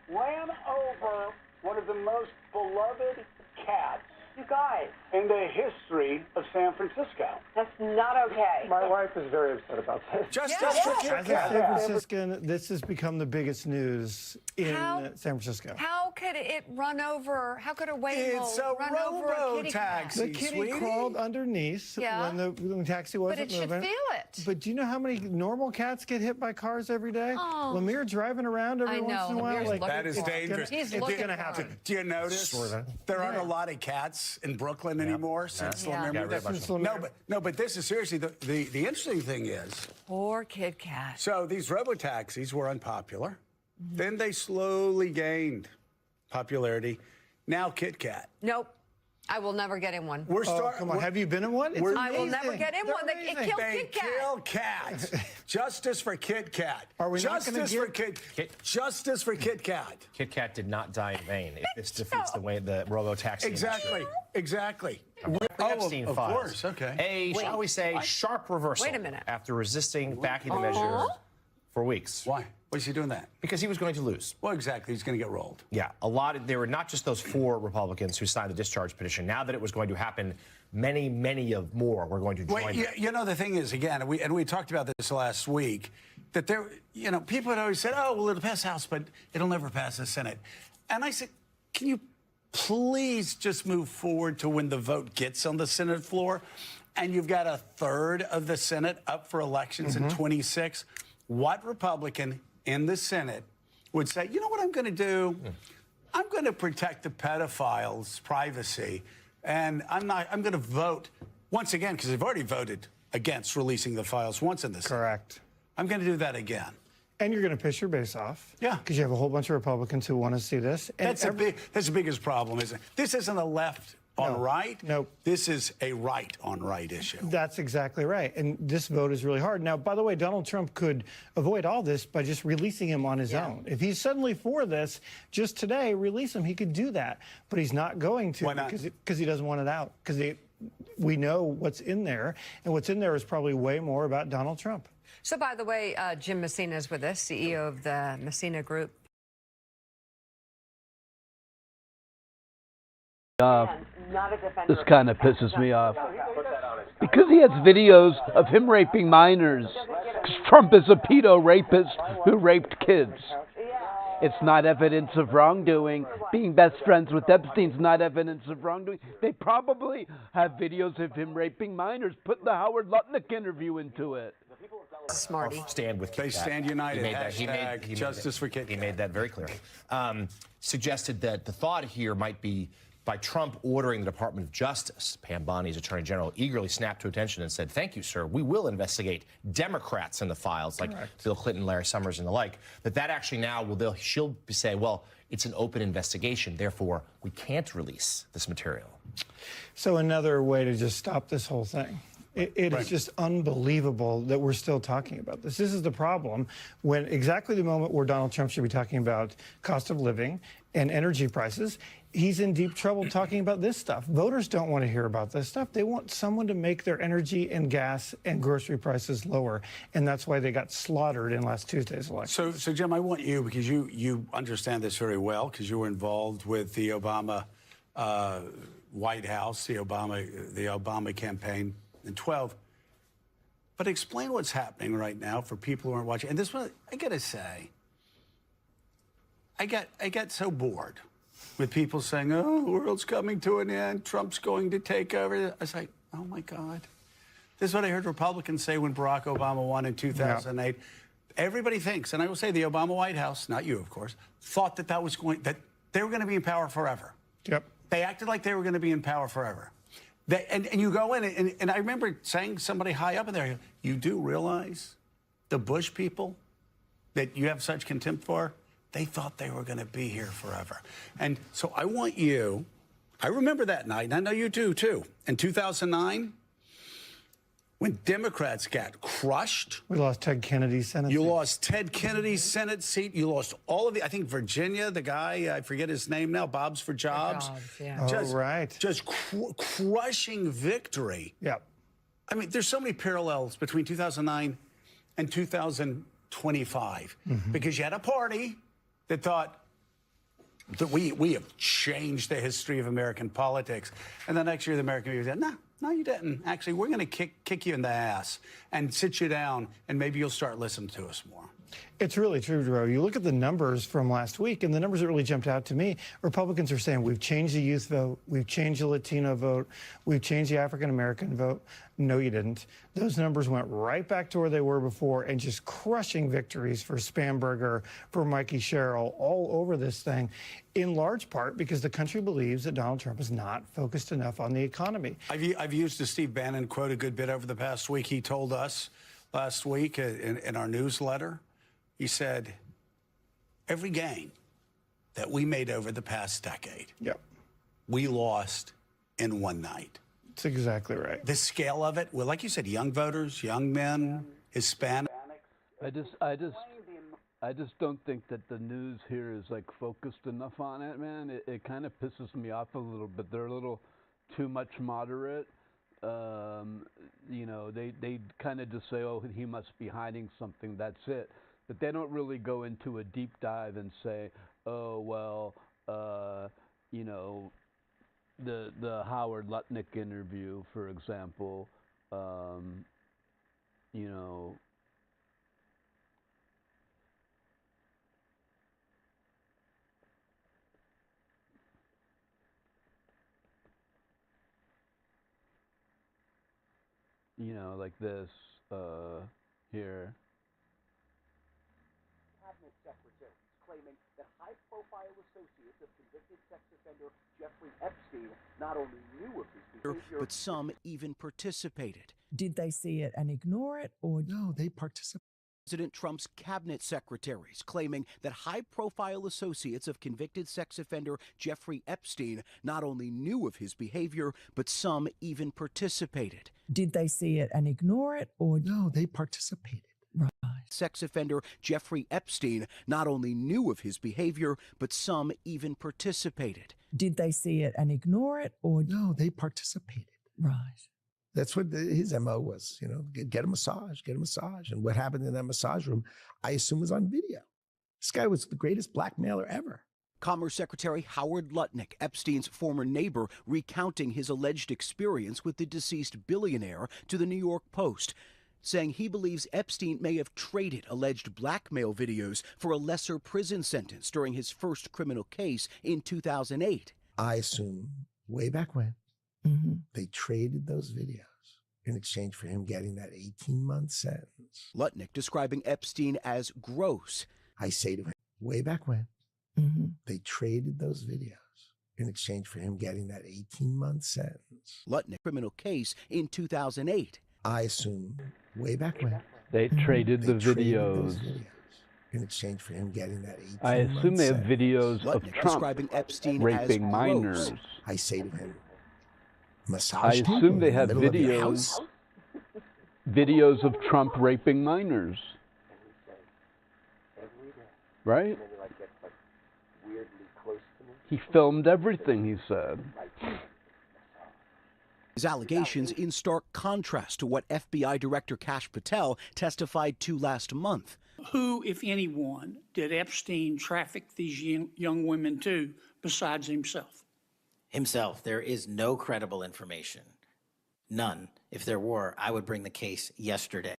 ran over one of the most beloved cats You guys. in the history of San Francisco. That's not okay. My wife is very upset about this. Justice for Kit As a Kat. San Franciscan, this has become the biggest news in San Francisco. How could it run over? How could a Waymo It's a run over a kitty cat? robo-taxi, The kitty sweetie. crawled underneath Yeah. when the taxi wasn't But it should moving. feel it. But do you know how many normal cats get hit by cars every day? Oh. Lemire driving around every I once in a know, while. Lemire's Like, looking That is for him. dangerous. He's It's looking gonna for happen. him. Do you notice Sorta. there aren't a lot of cats in Brooklyn anymore since Yeah. Lemire? Yeah, moved very there? much so. No, but this is seriously the interesting thing is. Poor Kit Kat. So these robo-taxis were unpopular. Mm-hmm. Then they slowly gained popularity. Now Kit Kat. Nope. I will never get in one. We're oh, starting. come on. Have you been in one? It's I will never amazing. get in They're one. It amazing. killed They Kit Kat. kill cats. Justice for Kit Kat. Are we not gonna Justice for Kit? Justice for Kit Kat. Kit Kat did not die in vain. This defeats the way the robo-taxi Exactly. Exactly. The Epstein of files. course. Okay. A, shall we say, sharp reversal. Wait a minute. After resisting backing the measure for weeks. Why? Why is he doing that? Because he was going to lose. Well, exactly. He's going to get rolled. Yeah, there were not just those 4 Republicans who signed the discharge petition. Now that it was going to happen, many of more were going to join. Wait, you know, the thing is, again, we talked about this last week, that there, you know, people had always said, oh, well, it'll pass the House, but it'll never pass the Senate. And I said, can you please just move forward to when the vote gets on the Senate floor and you've got a third of the Senate up for elections in 26? What Republican in the Senate would say, you know what I'm going to do? I'm going to protect the pedophiles' privacy, and I'm going to vote once again, because they've already voted against releasing the files once in the Senate. Correct. I'm going to do that again. And you're going to piss your base off. Yeah. Because you have a whole bunch of Republicans who want to see this. And That's the biggest problem, isn't it? This isn't a left on right. No. This is a right on right issue. That's exactly right. And this vote is really hard. Now, by the way, Donald Trump could avoid all this by just releasing him on his own. If he's suddenly for this, just today, release him. He could do that. But he's not going to. Why not? Because he doesn't want it out. Because we know what's in there. And what's in there is probably way more about Donald Trump. So, by the way, Jim Messina is with us, CEO of the Messina Group. This kind of pisses me off. Because he has videos of him raping minors. 'Cause Trump is a pedo rapist who raped kids. It's not evidence of wrongdoing. Being best friends with Epstein's not evidence of wrongdoing. They probably have videos of him raping minors. Put the Howard Lutnick interview into it. Smarty. Stand with Kit They Kat. stand united. He made that, Justice for Kit Kat. He made that very clear. Suggested that the thought here might be by Trump ordering the Department of Justice. Pam Bondi's attorney general eagerly snapped to attention and said, "Thank you, sir. We will investigate Democrats in the files, like Bill Clinton, Larry Summers, and the like." That actually now she'll say, well, it's an open investigation, therefore we can't release this material. So another way to just stop this whole thing. It is just unbelievable that we're still talking about this. This is the problem when exactly the moment where Donald Trump should be talking about cost of living and energy prices, he's in deep trouble talking about this stuff. Voters don't want to hear about this stuff. They want someone to make their energy and gas and grocery prices lower. And that's why they got slaughtered in last Tuesday's election. So Jim, I want you, because you understand this very well, because you were involved with the Obama White House, the Obama campaign in 12. But explain what's happening right now for people who aren't watching. And this one, I got to say, I got so bored with people saying, "Oh, the world's coming to an end. Trump's going to take over." I was like, "Oh my God!" This is what I heard Republicans say when Barack Obama won in 2008. Yeah. Everybody thinks, and I will say, the Obama White House, not you, of course, thought that that they were going to be in power forever. Yep. They acted like they were going to be in power forever. And you go in, and I remember saying to somebody high up in there, "You do realize the Bush people that you have such contempt for? They thought they were going to be here forever." And so I want you, I remember that night, and I know you do too, in 2009, when Democrats got crushed. We lost Ted Kennedy's Senate You lost Ted Kennedy's Senate seat. You lost all of the, I think Virginia, the guy, I forget his name now, Bob's for Jobs. Yeah. Just crushing victory. Yep. I mean, there's so many parallels between 2009 and 2025 because you had a party that thought that we have changed the history of American politics. And the next year, the American people said, no, you didn't. Actually, we're going to kick you in the ass and sit you down, and maybe you'll start listening to us more. It's really true, Drew. You look at the numbers from last week, and the numbers that really jumped out to me, Republicans are saying we've changed the youth vote, we've changed the Latino vote, we've changed the African-American vote. No, you didn't. Those numbers went right back to where they were before and just crushing victories for Spamberger, for Mikey Sherrill, all over this thing, in large part because the country believes that Donald Trump is not focused enough on the economy. I've used the Steve Bannon quote a good bit over the past week. He told us last week in our newsletter, he said, every game that we made over the past decade, we lost in one night. That's exactly right. The scale of it, well, like you said, young voters, young men, Hispanic. I just don't think that the news here is like focused enough on it, man. It kind of pisses me off a little bit. They're a little too much moderate. You know, they kind of just say, "Oh, he must be hiding something." That's it. But they don't really go into a deep dive and say, "Oh, well, you know, the Howard Lutnick interview, for example, you know." You know, like this here. Cabinet secretary claiming that high-profile associates of convicted sex offender Jeffrey Epstein not only knew of his behavior, but some even participated. Did they see it and ignore it, or no? They participated. President Trump's cabinet secretaries claiming that high-profile associates of convicted sex offender Jeffrey Epstein not only knew of his behavior, but some even participated. Did they see it and ignore it, or no? They participated. Right. Sex offender Jeffrey Epstein not only knew of his behavior, but some even participated. Did they see it and ignore it, or no? They participated. Right. That's what his MO was, you know, get a massage. And what happened in that massage room, I assume, was on video. This guy was the greatest blackmailer ever. Commerce Secretary Howard Lutnick, Epstein's former neighbor, recounting his alleged experience with the deceased billionaire to the New York Post, saying he believes Epstein may have traded alleged blackmail videos for a lesser prison sentence during his first criminal case in 2008. I assume way back when, they traded those videos in exchange for him getting that 18-month sentence. Lutnick describing Epstein as gross. I say to him, way back when, they traded those videos in exchange for him getting that 18-month sentence. Lutnick criminal case in 2008. I assume way back when They traded the videos. In exchange for him getting that 18-month I assume they have videos of Lutnick Trump describing Epstein raping as minors. gross. I say to him, I massage assume they have videos of Trump raping minors. Right? He filmed everything, he said. His allegations in stark contrast to what FBI Director Kash Patel testified to last month. Who, if anyone, did Epstein traffic these young women to besides himself? Himself. There is no credible information. None. If there were, I would bring the case yesterday.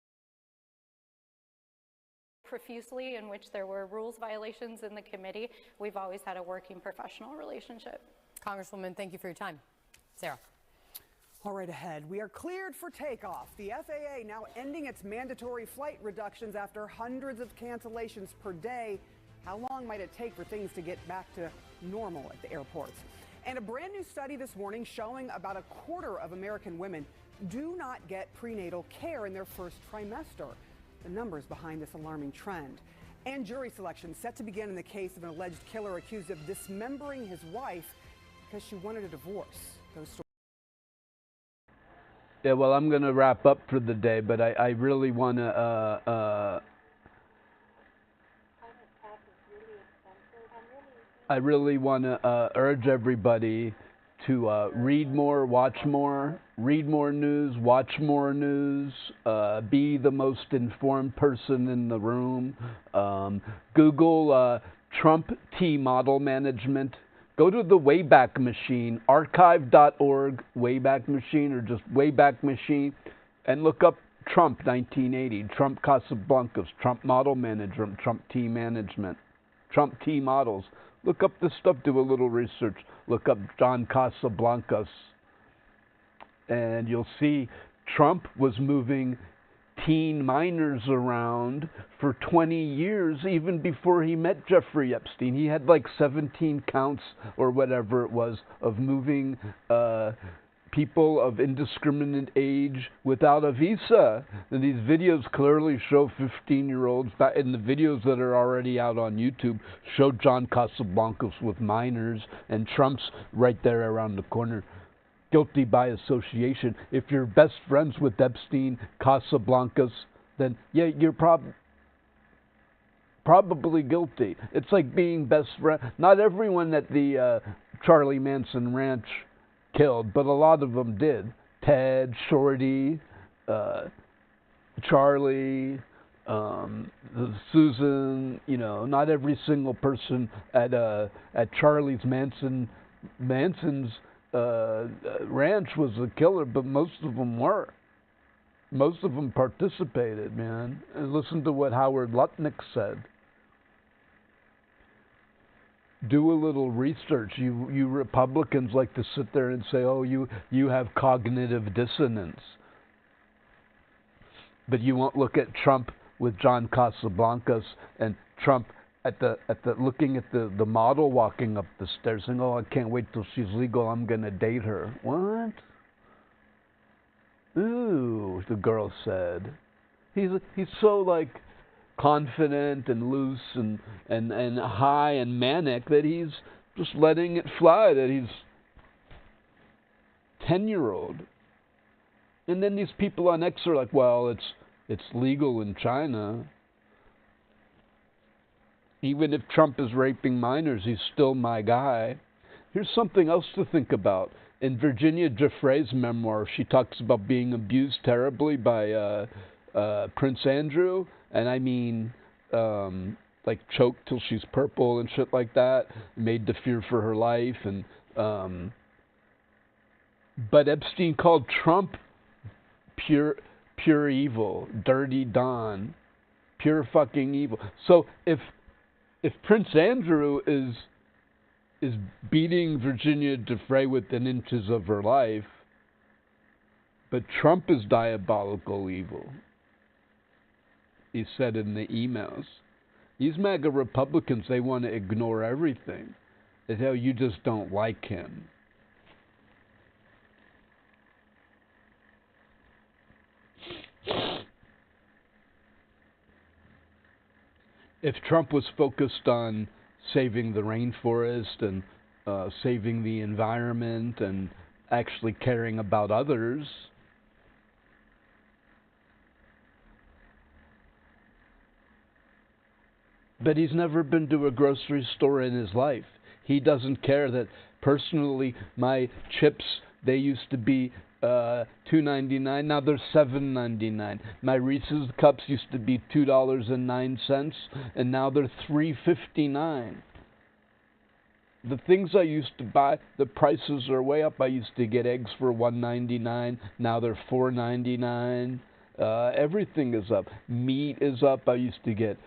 Profusely, in which there were rules violations in the committee. We've always had a working professional relationship. Congresswoman, thank you for your time. Sarah. All right, ahead, we are cleared for takeoff. The FAA now ending its mandatory flight reductions after hundreds of cancellations per day. How long might it take for things to get back to normal at the airports? And a brand new study this morning showing about a quarter of American women do not get prenatal care in their first trimester. The numbers behind this alarming trend. And jury selection set to begin in the case of an alleged killer accused of dismembering his wife because she wanted a divorce. Those stories. Yeah, well, I'm going to wrap up for the day, but I really want to urge everybody to read more, watch more, read more news, watch more news, be the most informed person in the room. Google Trump T model management. Go to the Wayback Machine, archive.org, Wayback Machine, or just Wayback Machine, and look up Trump 1980, Trump Casablancas, Trump Model Management, Trump T Management, Trump T Models. Look up this stuff, do a little research. Look up John Casablancas, and you'll see Trump was moving teen minors around for 20 years, even before he met Jeffrey Epstein. He had like 17 counts or whatever it was of moving people of indiscriminate age without a visa. And these videos clearly show 15-year-olds, and the videos that are already out on YouTube show John Casablancas with minors, and Trump's right there around the corner. Guilty by association. If you're best friends with Epstein, Casablancas, then yeah, you're probably guilty. It's like being best friend. Not everyone at the Charlie Manson Ranch killed, but a lot of them did. Ted, Shorty, Charlie, Susan. You know, not every single person at Charlie Manson's ranch was a killer, but most of them were. Most of them participated, man. And listen to what Howard Lutnick said. Do a little research. You Republicans like to sit there and say, oh, you have cognitive dissonance. But you won't look at Trump with John Casablancas and Trump at the looking at the model walking up the stairs saying, oh, I can't wait till she's legal, I'm gonna date her. What? Ooh, the girl said. He's so like confident and loose and high and manic that he's just letting it fly, that he's 10-year-old. And then these people on X are like, well, it's legal in China. Even if Trump is raping minors, he's still my guy. Here's something else to think about. In Virginia Giuffre's memoir, she talks about being abused terribly by Prince Andrew, and I mean, like choked till she's purple and shit like that, made to fear for her life, and but Epstein called Trump pure evil, dirty Don, pure fucking evil. So if Prince Andrew is beating Virginia Giuffre within inches of her life, but Trump is diabolical evil, he said in the emails. These MAGA Republicans, they want to ignore everything. is how you just don't like him. If Trump was focused on saving the rainforest and saving the environment and actually caring about others, but he's never been to a grocery store in his life. He doesn't care that personally my chips, they used to be $2.99, now they're $7.99. My Reese's cups used to be $2.09, and now they're $3.59. The things I used to buy, the prices are way up. I used to get eggs for $1.99, now they're $4.99. Everything is up. Meat is up. I used to get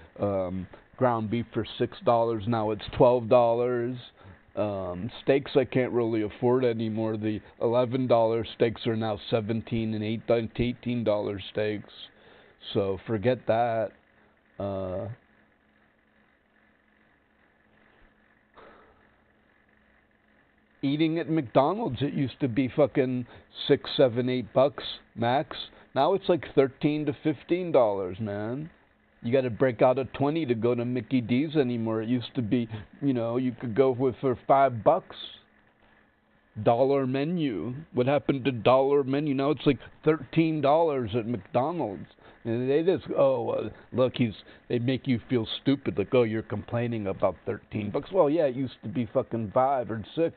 ground beef for $6, now it's $12. Steaks I can't really afford anymore. The $11 steaks are now $17 and $18 steaks. So forget that. Eating at McDonald's, it used to be fucking $6, $7, $8 max. Now it's like $13 to $15, man. You got to break out a 20 to go to Mickey D's anymore. It used to be, you could go for $5. Dollar menu. What happened to dollar menu? Now it's like $13 at McDonald's. And they just, look, they make you feel stupid. Like, you're complaining about $13. Well, yeah, it used to be fucking $5 or $6.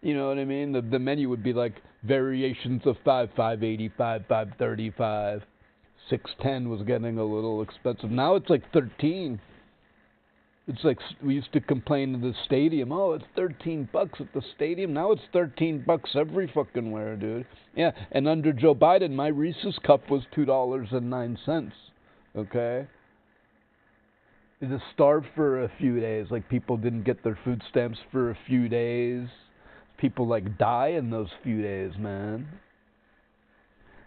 You know what I mean? The menu would be like variations of $5, $5.85, $5.35. $6.10 was getting a little expensive. Now it's like $13. It's like we used to complain in the stadium. Oh, it's $13 at the stadium. Now it's $13 every fucking where, dude. Yeah, and under Joe Biden, my Reese's cup was $2.09. Okay. They just starved for a few days. Like people didn't get their food stamps for a few days. People like die in those few days, man.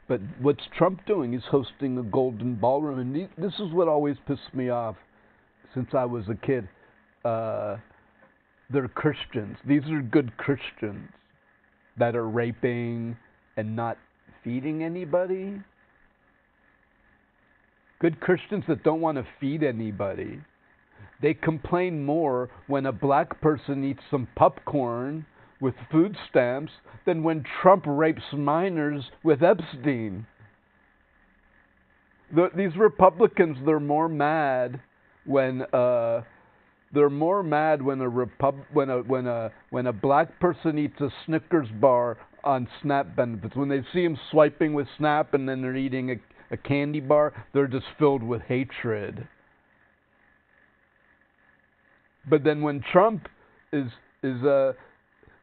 But what's Trump doing? He's hosting a golden ballroom. And this is what always pissed me off since I was a kid. They're Christians. These are good Christians that are raping and not feeding anybody. Good Christians that don't want to feed anybody. They complain more when a black person eats some popcorn with food stamps than when Trump rapes minors with Epstein. These Republicans, they're more mad when a black person eats a Snickers bar on SNAP benefits. When they see him swiping with SNAP and then they're eating a candy bar, they're just filled with hatred. But then when Trump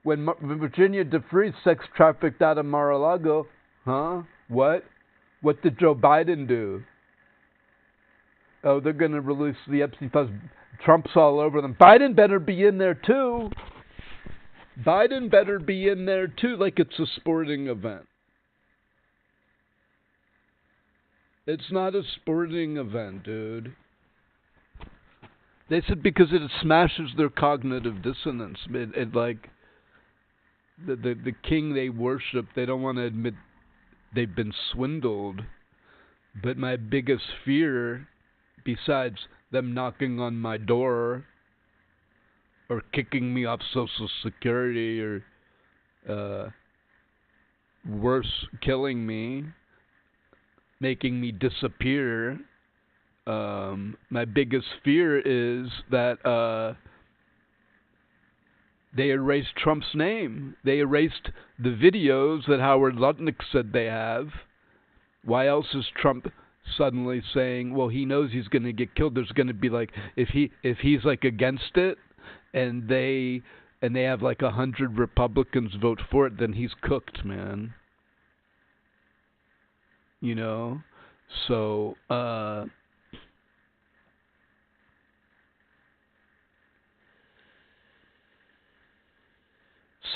when Virginia DeFreeze sex trafficked out of Mar-a-Lago, what? What did Joe Biden do? Oh, they're going to release the Epstein files. Trump's all over them. Biden better be in there too. Biden better be in there too, like it's a sporting event. It's not a sporting event, dude. They said because it smashes their cognitive dissonance. It like the king they worship, they don't want to admit they've been swindled. But my biggest fear, besides them knocking on my door or kicking me off Social Security or worse, killing me, making me disappear, my biggest fear is that they erased Trump's name. They erased the videos that Howard Lutnick said they have. Why else is Trump suddenly saying, well, he knows he's going to get killed? There's going to be like, if he's like against it and they have like 100 Republicans vote for it, then he's cooked, man. You know? So,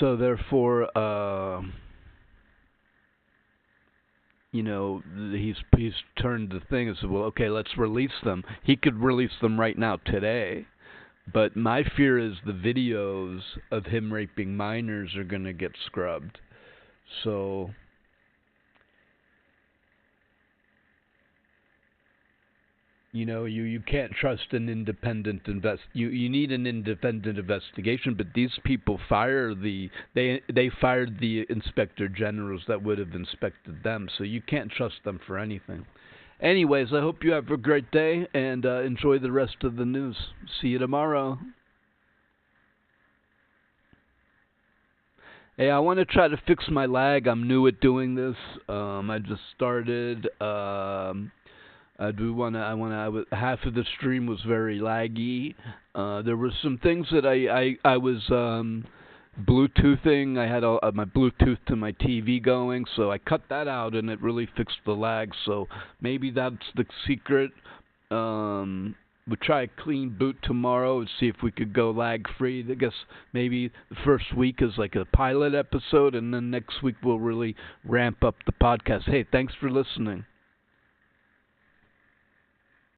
therefore, he's turned the thing and said, well, okay, let's release them. He could release them right now today, But my fear is the videos of him raping minors are going to get scrubbed. So you can't trust an independent you need an independent investigation, but these people fired the inspector generals that would have inspected them, so you can't trust them for anything. Anyways, I hope you have a great day and enjoy the rest of the news. See you tomorrow. Hey, I want to try to fix my lag. I'm new at doing this. I just started. Half of the stream was very laggy. There were some things that I was Bluetoothing. I had my Bluetooth to my TV going, so I cut that out, and it really fixed the lag. So maybe that's the secret. We'll try a clean boot tomorrow and see if we could go lag-free. I guess maybe the first week is like a pilot episode, and then next week we'll really ramp up the podcast. Hey, thanks for listening.